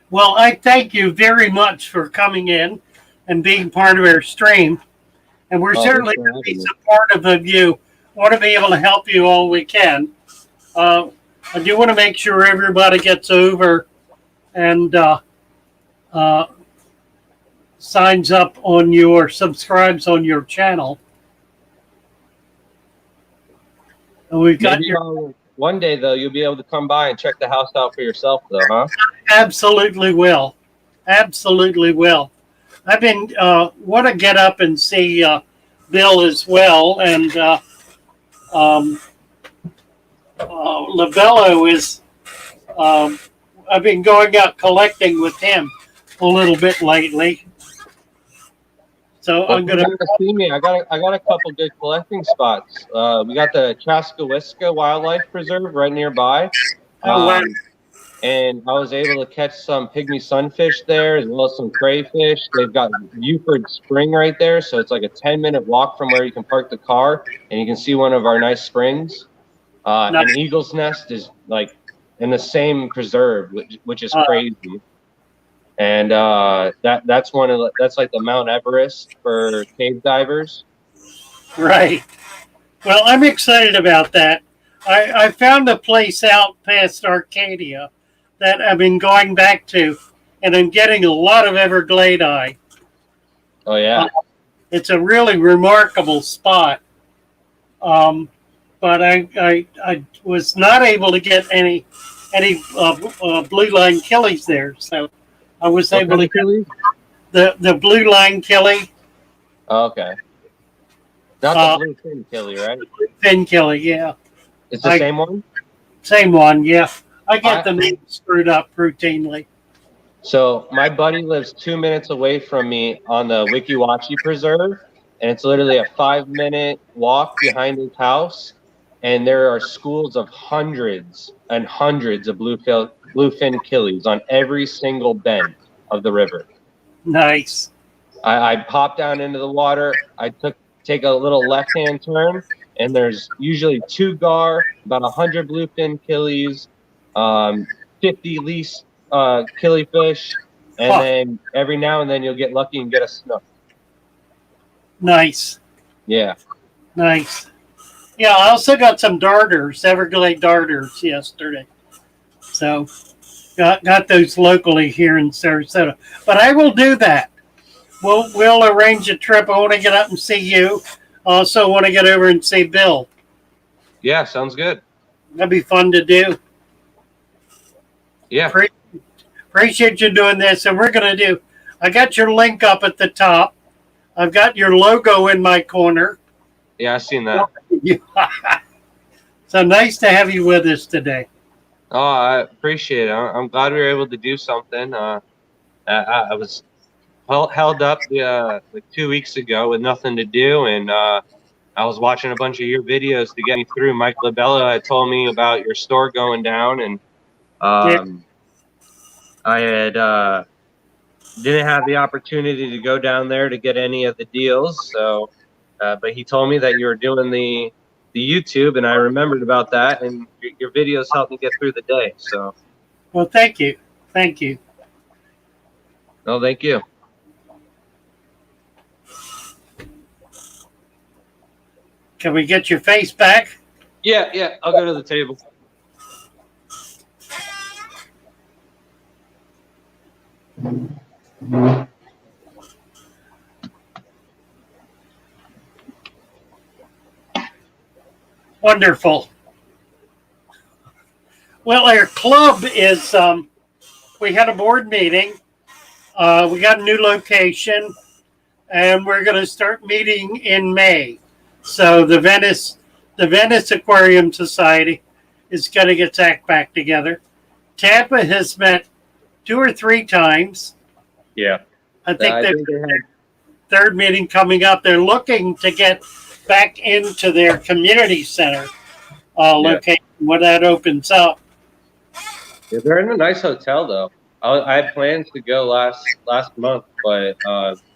Well, I thank you very much for coming in and being part of our stream. And we're certainly going to be supportive of you. Want to be able to help you all we can. I do want to make sure everybody gets over and signs up on your, subscribes on your channel. And we've got one day, though, you'll be able to come by and check the house out for yourself, though, huh? Absolutely will. Absolutely will. I've been, want to get up and see Bill as well. And Labello is, I've been going out collecting with him a little bit lately. So I'm going to see me. I got a couple good collecting spots. We got the Chaskawiska Wildlife Preserve right nearby. wow. And I was able to catch some pygmy sunfish there, as well as some crayfish. They've got Buford Spring right there, so it's like a 10-minute walk from where you can park the car, and you can see one of our nice springs. An eagle's nest is like in the same preserve, which is crazy. And that's like the Mount Everest for cave divers. Right. Well, I'm excited about that. I found a place out past Arcadia that I've been going back to, and I'm getting a lot of Everglade. Oh yeah. It's a really remarkable spot. But I was not able to get any blue line killies there, so I was able to get the blue line killie. Oh, okay. Not the blue fin killie, right? Fin killie, yeah. It's the same one? Same one, yeah. I get them screwed up routinely. So my buddy lives 2 minutes away from me on the Weeki Wachee Preserve, and it's literally a 5-minute walk behind his house. And there are schools of hundreds and hundreds of bluefin killies on every single bend of the river. Nice. I popped down into the water. I take a little left-hand turn, and there's usually 2 gar, about 100 bluefin killies, 50 least killifish, and then every now and then you'll get lucky and get a snook. Nice. Yeah. Nice. Yeah, I also got some darters, Everglade darters yesterday. So got those locally here in Sarasota. But I will do that. We'll arrange a trip. I want to get up and see you. I also want to get over and see Bill. Yeah, sounds good. That'd be fun to do. Yeah. Appreciate you doing this. And we're going to do, I got your link up at the top. I've got your logo in my corner. Yeah, I've seen that. So nice to have you with us today. Oh, I appreciate it. I'm glad we were able to do something. I was held up like 2 weeks ago with nothing to do, and I was watching a bunch of your videos to get me through. Mike Labella had told me about your store going down, and I had didn't have the opportunity to go down there to get any of the deals. So, but he told me that you were doing the YouTube, and I remembered about that, and your videos helped me get through the day. So, well, thank you. Thank you. No, thank you. Can we get your face back? Yeah, I'll go to the table. Wonderful. Well, our club is, we had a board meeting. We got a new location, and we're going to start meeting in May. So the Venice Aquarium Society is going to get its act back together. Tampa has met 2 or 3 times. Yeah. I think I they're think they had, third meeting coming up. They're looking to get back into their community center yeah. location when that opens up. Yeah, they're in a nice hotel though. I had plans to go last month, but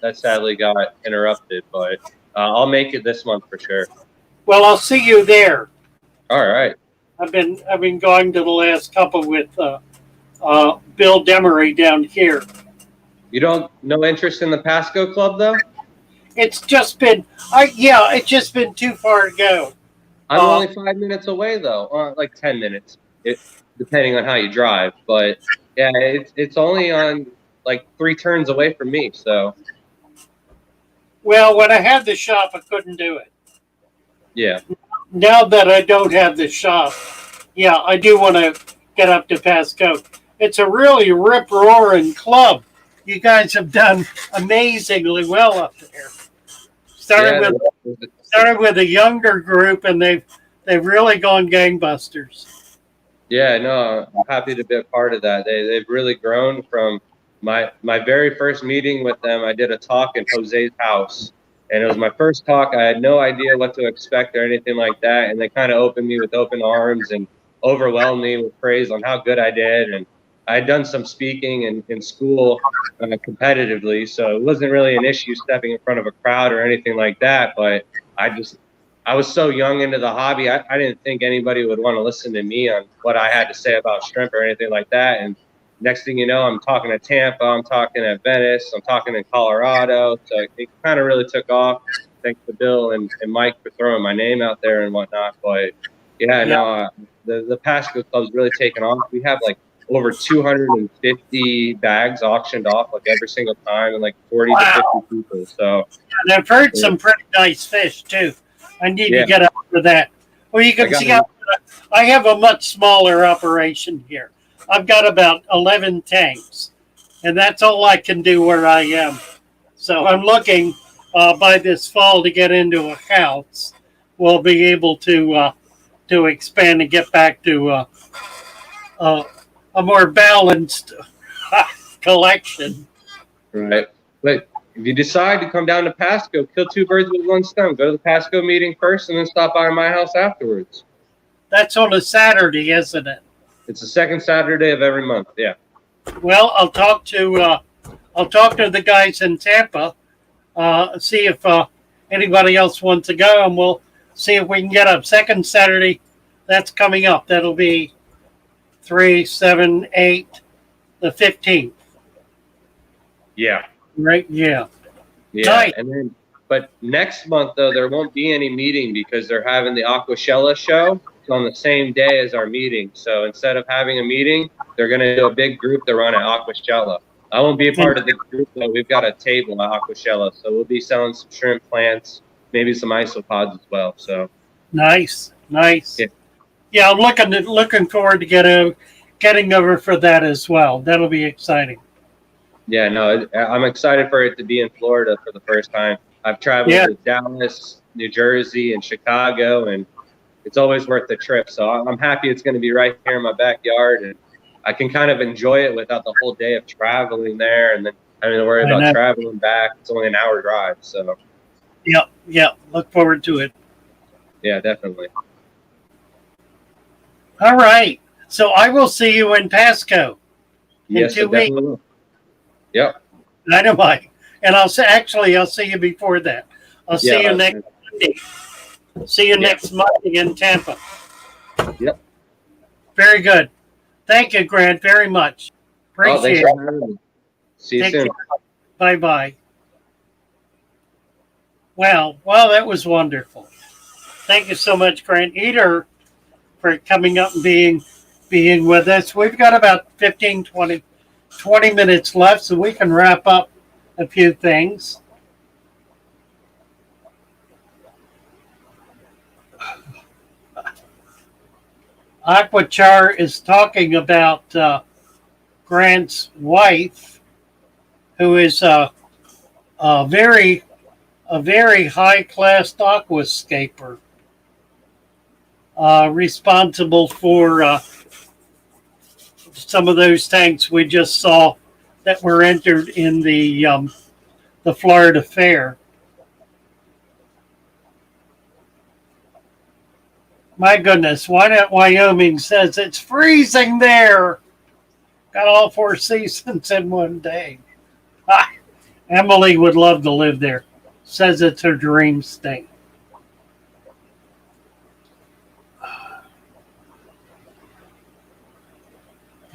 that sadly got interrupted. But I'll make it this month for sure. Well, I'll see you there. All right. I've been going to the last couple with Bill Demery down here. You don't no interest in the Pasco Club though? It's just been it's just been too far to go. I'm only 5 minutes away though, like 10 minutes, depending on how you drive. But yeah, it's only on like 3 turns away from me. So Well, when I had the shop, I couldn't do it. yeah, Now that I don't have the shop, yeah, I do want to get up to Pasco. It's a really rip-roaring club. You guys have done amazingly well up there. Started with a younger group, and they've really gone gangbusters. yeah, no, I'm happy to be a part of that. They've really grown from my very first meeting with them. I did a talk in Jose's house, and it was my first talk. I had no idea what to expect or anything like that, and they kind of opened me with open arms and overwhelmed me with praise on how good I did. And I had done some speaking in school competitively, so it wasn't really an issue stepping in front of a crowd or anything like that. But I was so young into the hobby, I didn't think anybody would want to listen to me on what I had to say about shrimp or anything like that. And next thing you know, I'm talking to Tampa, I'm talking at Venice, I'm talking in Colorado. So it kind of really took off. Thanks to Bill and Mike for throwing my name out there and whatnot. But yeah, no, the Pasco Club's really taken off. We have like over 250 bags auctioned off like every single time, and like 40 to 50 people. So And I've heard some pretty nice fish too. I need to get up for that. Well, you can see I have a much smaller operation here. I've got about 11 tanks, and that's all I can do where I am. So I'm looking by this fall to get into a house. We'll be able to expand and get back to a more balanced collection. right, but if you decide to come down to Pasco, kill 2 birds with 1 stone. Go to the Pasco meeting first, and then stop by my house afterwards. That's on a Saturday, isn't it? It's the second Saturday of every month. Yeah. Well, I'll talk to the guys in Tampa, see if anybody else wants to go, and we'll see if we can get up. Second Saturday, that's coming up. That'll be 3, 7, 8, the 15th. Yeah. Right? Yeah. Yeah. Nice. And then, but next month though, there won't be any meeting because they're having the Aquashella show on the same day as our meeting. So instead of having a meeting, they're going to do a big group to run at Aquashella. I won't be a part of the group though. We've got a table at Aquashella, so we'll be selling some shrimp plants, maybe some isopods as well. So nice. Yeah, I'm looking forward to getting over for that as well. That'll be exciting. Yeah, no, I'm excited for it to be in Florida for the first time. I've traveled to Dallas, New Jersey, and Chicago, and it's always worth the trip. So I'm happy it's going to be right here in my backyard, and I can kind of enjoy it without the whole day of traveling there and then having to worry about traveling back. It's only an hour drive. So yeah, look forward to it. Yeah, definitely. All right. So I will see you in Pasco in 2 weeks. Will. Yep. Dynamite. And I'll see you before that. I'll see you next Monday. See you next Monday in Tampa. Yep. Very good. Thank you, Grant, very much. Appreciate it. See you soon. Bye-bye. Well, that was wonderful. Thank you so much, Grant Eater, for coming up and being with us. We've got about 15, 20 minutes left, so we can wrap up a few things. Aquachar is talking about Grant's wife, who is a very high class aquascaper, responsible for some of those tanks we just saw that were entered in the Florida Fair. My goodness, Wyoming says it's freezing there. Got all 4 seasons in one day. Ah, Emily would love to live there. Says it's her dream state.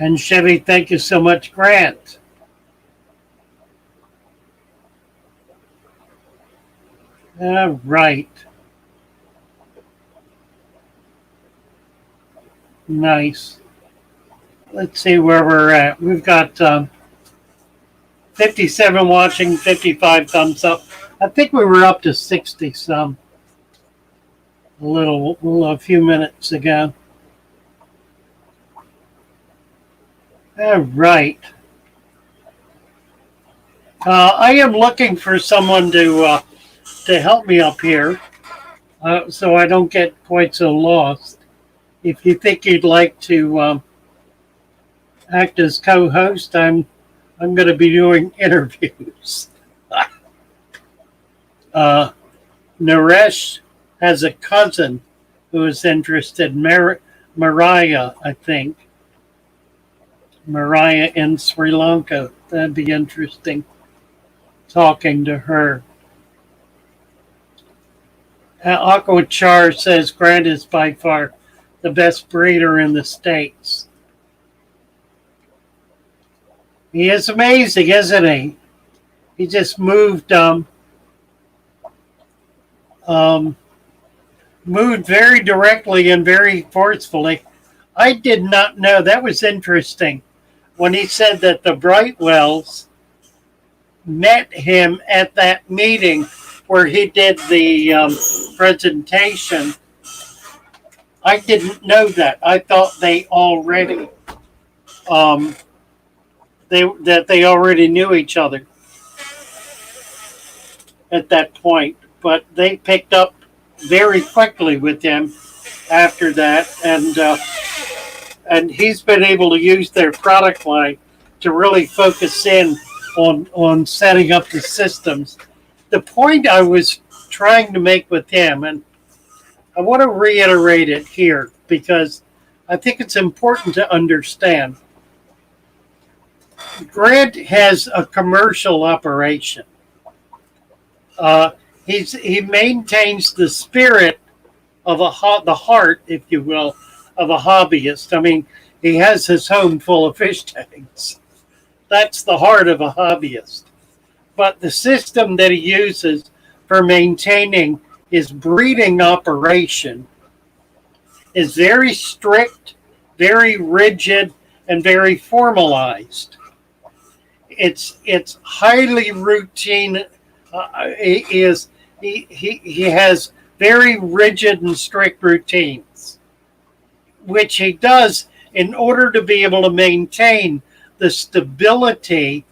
And Chevy, thank you so much, Grant. All right. Nice. Let's see where we're at. We've got 57 watching, 55 thumbs up. I think we were up to 60 some a few minutes ago. All right. I am looking for someone to help me up here, so I don't get quite so lost. If you think you'd like to act as co-host, I'm going to be doing interviews. Naresh has a cousin who is interested, Mariah, I think. Mariah in Sri Lanka. That'd be interesting, talking to her. Aquachar says Grant is by far the best breeder in the States. He is amazing, isn't he? He just moved very directly and very forcefully. I did not know. That was interesting when he said that the Brightwells met him at that meeting where he did the presentation. I didn't know that. I thought they already they already knew each other at that point, but they picked up very quickly with him after that, and he's been able to use their product line to really focus in on setting up the systems. The point I was trying to make with him, and I want to reiterate it here because I think it's important to understand. Grant has a commercial operation. He maintains the spirit of the heart, if you will, of a hobbyist. I mean, he has his home full of fish tanks. That's the heart of a hobbyist. But the system that he uses for maintaining his breeding operation is very strict, very rigid, and very formalized. It's highly routine. He has very rigid and strict routines, which he does in order to be able to maintain the stability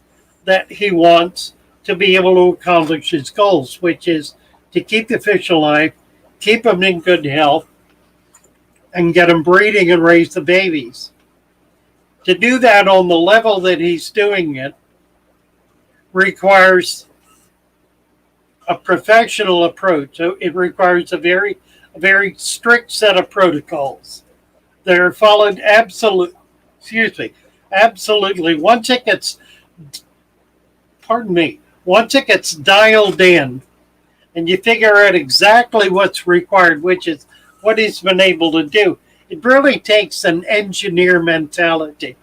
that he wants to be able to accomplish his goals, which is to keep the fish alive, keep them in good health, and get them breeding and raise the babies. To do that on the level that he's doing it requires a professional approach. So it requires a very strict set of protocols that are followed absolutely. Once it gets dialed in and you figure out exactly what's required, which is what he's been able to do, it really takes an engineer mentality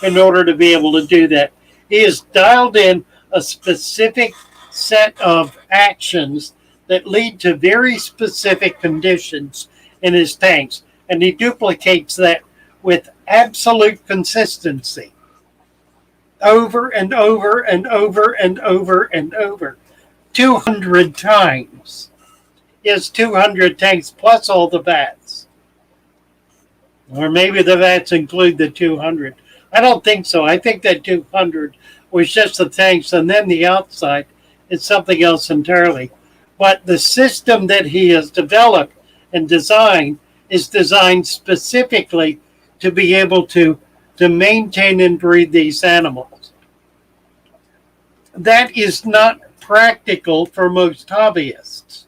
in order to be able to do that. He has dialed in a specific set of actions that lead to very specific conditions in his tanks, and he duplicates that with absolute consistency over and over and over and over and over 200 times. He has 200 tanks plus all the bats. Or maybe the vats include the 200. I don't think so. I think that 200 was just the tanks, and then the outside is something else entirely. But the system that he has developed and designed is designed specifically to be able to maintain and breed these animals. That is not practical for most hobbyists.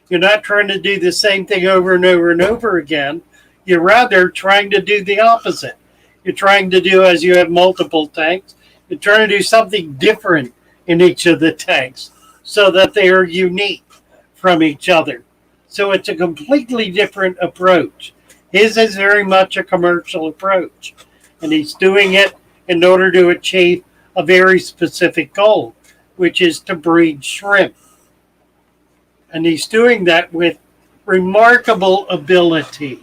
You're not trying to do the same thing over and over and over again. You're rather trying to do the opposite. You're trying to do, as you have multiple tanks, you're trying to do something different in each of the tanks so that they are unique from each other. So it's a completely different approach. His is very much a commercial approach, and he's doing it in order to achieve a very specific goal, which is to breed shrimp. And he's doing that with remarkable ability.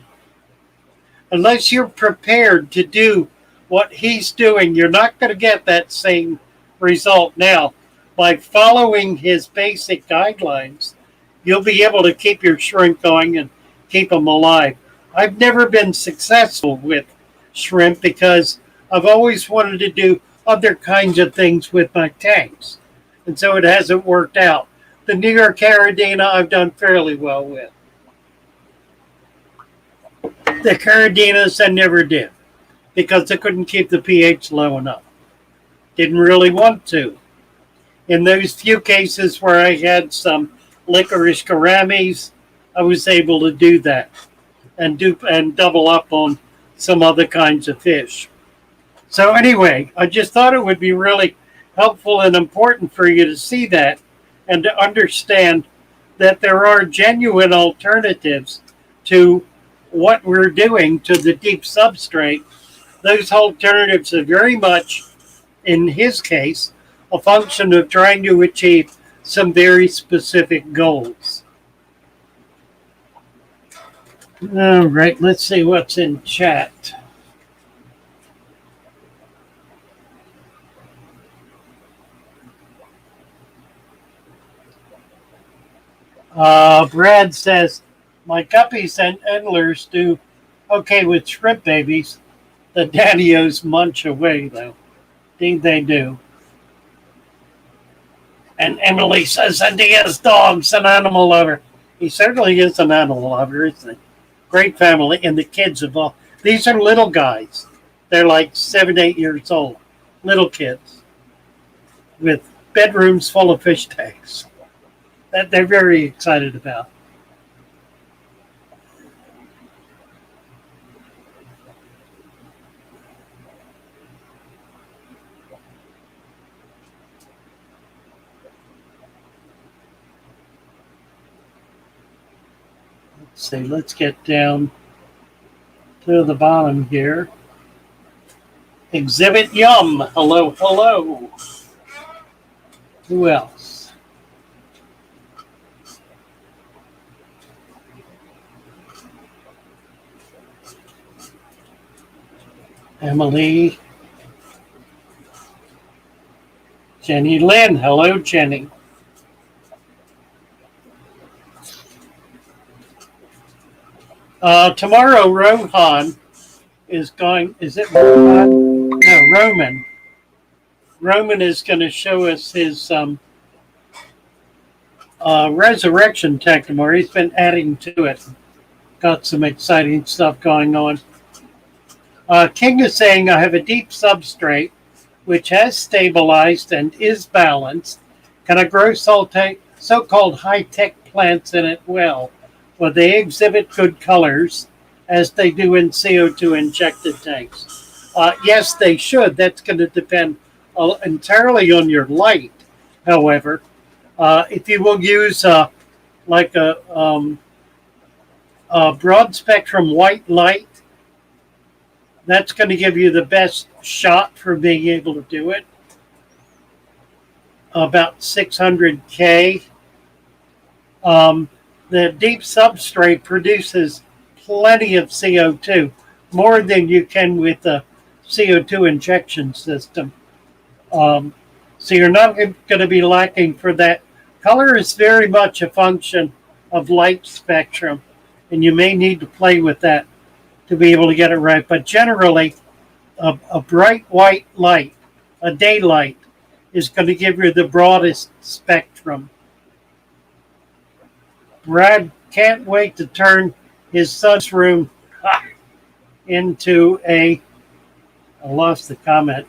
Unless you're prepared to do what he's doing, you're not going to get that same result. Now, by following his basic guidelines, you'll be able to keep your shrimp going and keep them alive. I've never been successful with shrimp because I've always wanted to do other kinds of things with my tanks. And so it hasn't worked out. The New York Caridina I've done fairly well with. The Caridinas I never did because I couldn't keep the pH low enough. Didn't really want to. In those few cases where I had some licorice gouramis, I was able to do that and double up on some other kinds of fish. So anyway, I just thought it would be really helpful and important for you to see that and to understand that there are genuine alternatives to what we're doing to the deep substrate. Those alternatives are very much, in his case, a function of trying to achieve some very specific goals. All right, let's see what's in chat. Brad says, my guppies and endlers do okay with shrimp babies. The daddios munch away, though. Indeed they do. And Emily says, and he has dogs, an animal lover. He certainly is an animal lover, isn't he? Great family, and the kids have all. These are little guys. They're like 7, 8 years old. Little kids with bedrooms full of fish tanks that they're very excited about. Let's see, let's get down to the bottom here. Exhibit Yum. Hello, hello. Who else? Emily. Jenny Lynn. Hello, Jenny. Tomorrow, Rohan is going. Is it Rohan? No, Roman. Roman is going to show us his resurrection tech tomorrow. He's been adding to it. Got some exciting stuff going on. King is saying, I have a deep substrate which has stabilized and is balanced. Can I grow so-called high-tech plants in it well? Will they exhibit good colors as they do in CO2 injected tanks? Yes, they should. That's going to depend entirely on your light. However, if you will use like a broad spectrum white light, that's going to give you the best shot for being able to do it. About 600K. The deep substrate produces plenty of CO2, more than you can with the CO2 injection system. So you're not going to be lacking for that. Color is very much a function of light spectrum, and you may need to play with that to be able to get it right. But generally, a bright white light, a daylight, is going to give you the broadest spectrum. Brad can't wait to turn his son's room into I lost the comment,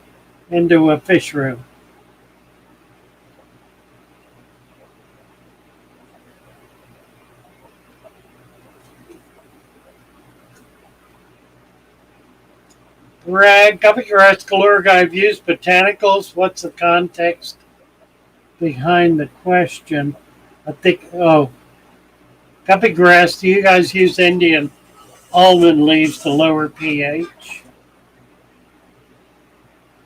into a fish room. Brad, Guppy Grass Galore I've used botanicals. What's the context behind the question? I think, Guppy Grass, do you guys use Indian almond leaves to lower pH?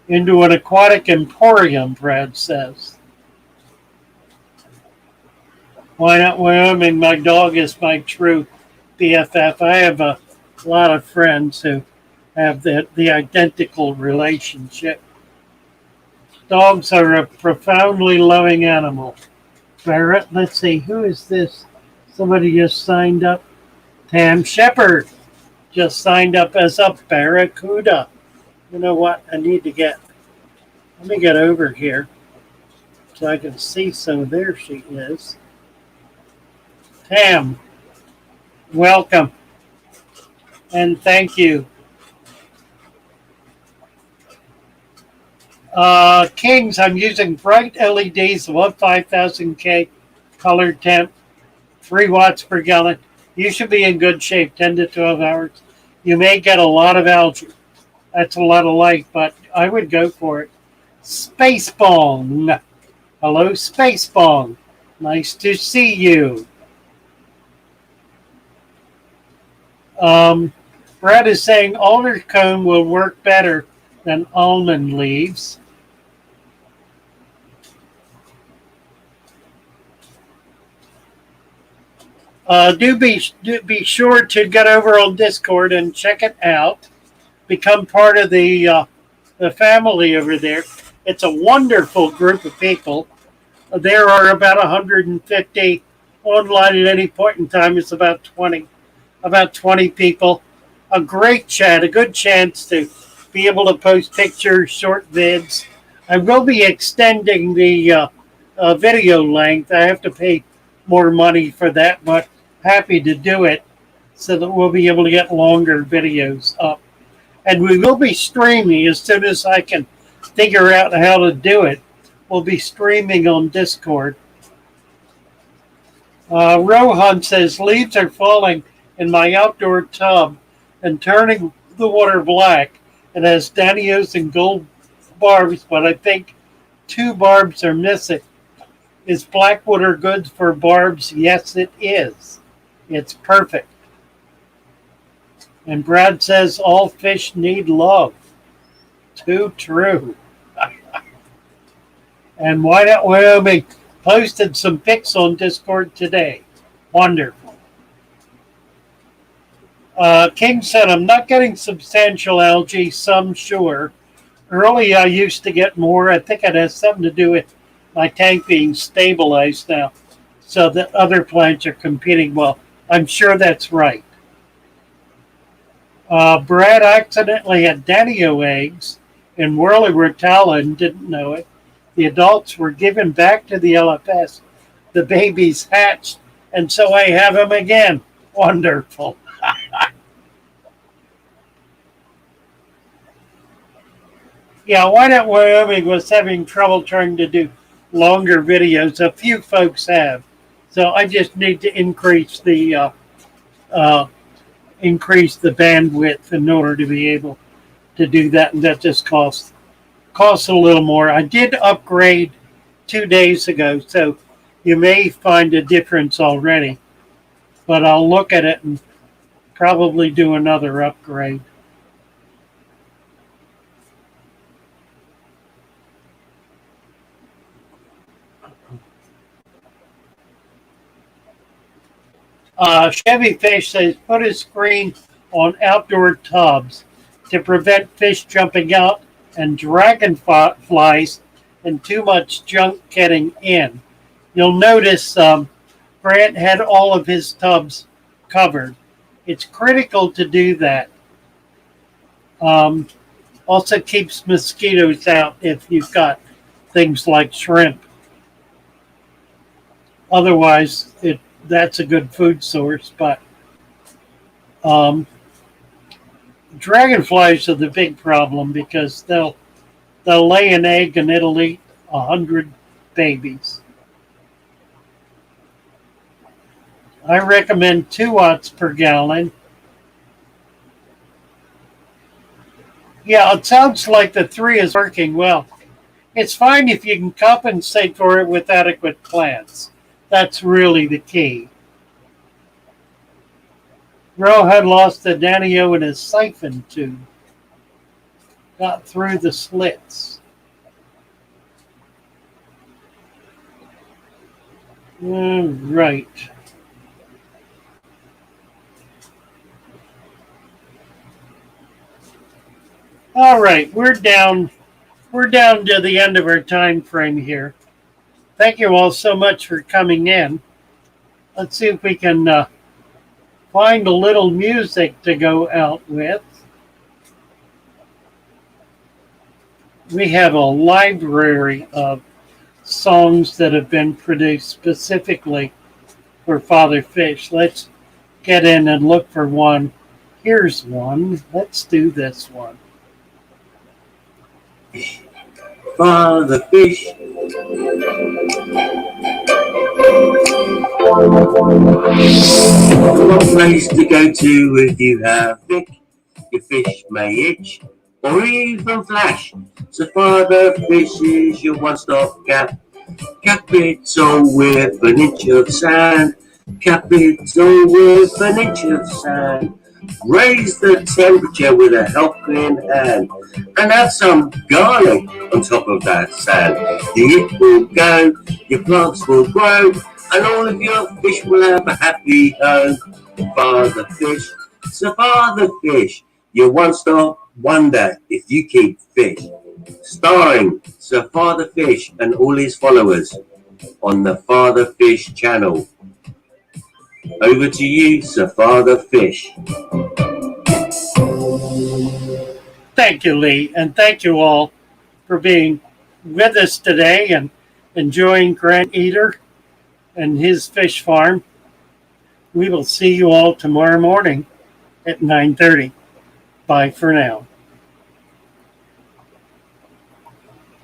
Into an aquatic emporium, Brad says. Why not Wyoming? My dog is my true BFF. I have a lot of friends who have the identical relationship. Dogs are a profoundly loving animal. Barrett, let's see, who is this? Somebody just signed up. Tam Shepard just signed up as a Barracuda. You know what? Let me get over here so I can see. So there she is. Tam, welcome. And thank you. Kings, I'm using bright LEDs above 5,000K, color temp, 3 watts per gallon. You should be in good shape, 10 to 12 hours. You may get a lot of algae. That's a lot of light, but I would go for it. Space Bong. Hello, Space Bong. Nice to see you. Brad is saying alder cone will work better than almond leaves. Do be sure to get over on Discord and check it out. Become part of the family over there. It's a wonderful group of people. There are about 150 online at any point in time. It's about 20 people. A great chat, a good chance to be able to post pictures, short vids. I will be extending the video length. I have to pay more money for that, but happy to do it so that we'll be able to get longer videos up. And we will be streaming as soon as I can figure out how to do it. We'll be streaming on Discord. Rohan says, leaves are falling in my outdoor tub and turning the water black. It has danios and gold barbs, but I think 2 barbs are missing. Is black water good for barbs? Yes, it is. It's perfect. And Brad says all fish need love. Too true. And Why Not Wyoming posted some pics on Discord today. Wonderful. King said, I'm not getting substantial algae, some sure. Early I used to get more. I think it has something to do with my tank being stabilized now so that other plants are competing well. I'm sure that's right. Brad accidentally had danio eggs in Whirly Rotala and didn't know it. The adults were given back to the LFS. The babies hatched, and so I have them again. Wonderful. Yeah, Why Not Wyoming was having trouble trying to do longer videos. A few folks have. So I just need to increase the bandwidth in order to be able to do that, and that just costs a little more. I did upgrade 2 days ago, so you may find a difference already, but I'll look at it and probably do another upgrade. Chevy Fish says, put a screen on outdoor tubs to prevent fish jumping out and dragonflies and too much junk getting in. You'll notice Grant had all of his tubs covered. It's critical to do that. Also keeps mosquitoes out if you've got things like shrimp. Otherwise, that's a good food source. But um, dragonflies are the big problem because they'll lay an egg and it'll eat 100 babies. I recommend 2 watts per gallon. Yeah, it sounds like the 3 is working well. It's fine if you can compensate for it with adequate plants. That's really the key. Roe had lost the Danio in his siphon tube. Got through the slits. Right. All right, we're down to the end of our time frame here. Thank you all so much for coming in. Let's see if we can find a little music to go out with. We have a library of songs that have been produced specifically for Father Fish. Let's get in and look for one. Here's one. Let's do this one. Father Fish. What place to go to if you have Vic? Your fish may itch or even flash. So Father Fish is your one-stop cap. Capital with an inch of sand. Capital with an inch of sand. Raise the temperature with a helping hand and add some garlic on top of that sand. The it will go, your plants will grow, and all of your fish will have a happy home. Father Fish, so Father Fish, your one-stop wonder if you keep fish. Starring Sir Father Fish and all his followers on the Father Fish channel. Over to you, Sir Father Fish. Thank you, Lee, and thank you all for being with us today and enjoying Grant Eater and his fish farm. We will see you all tomorrow morning at 9:30. Bye for now.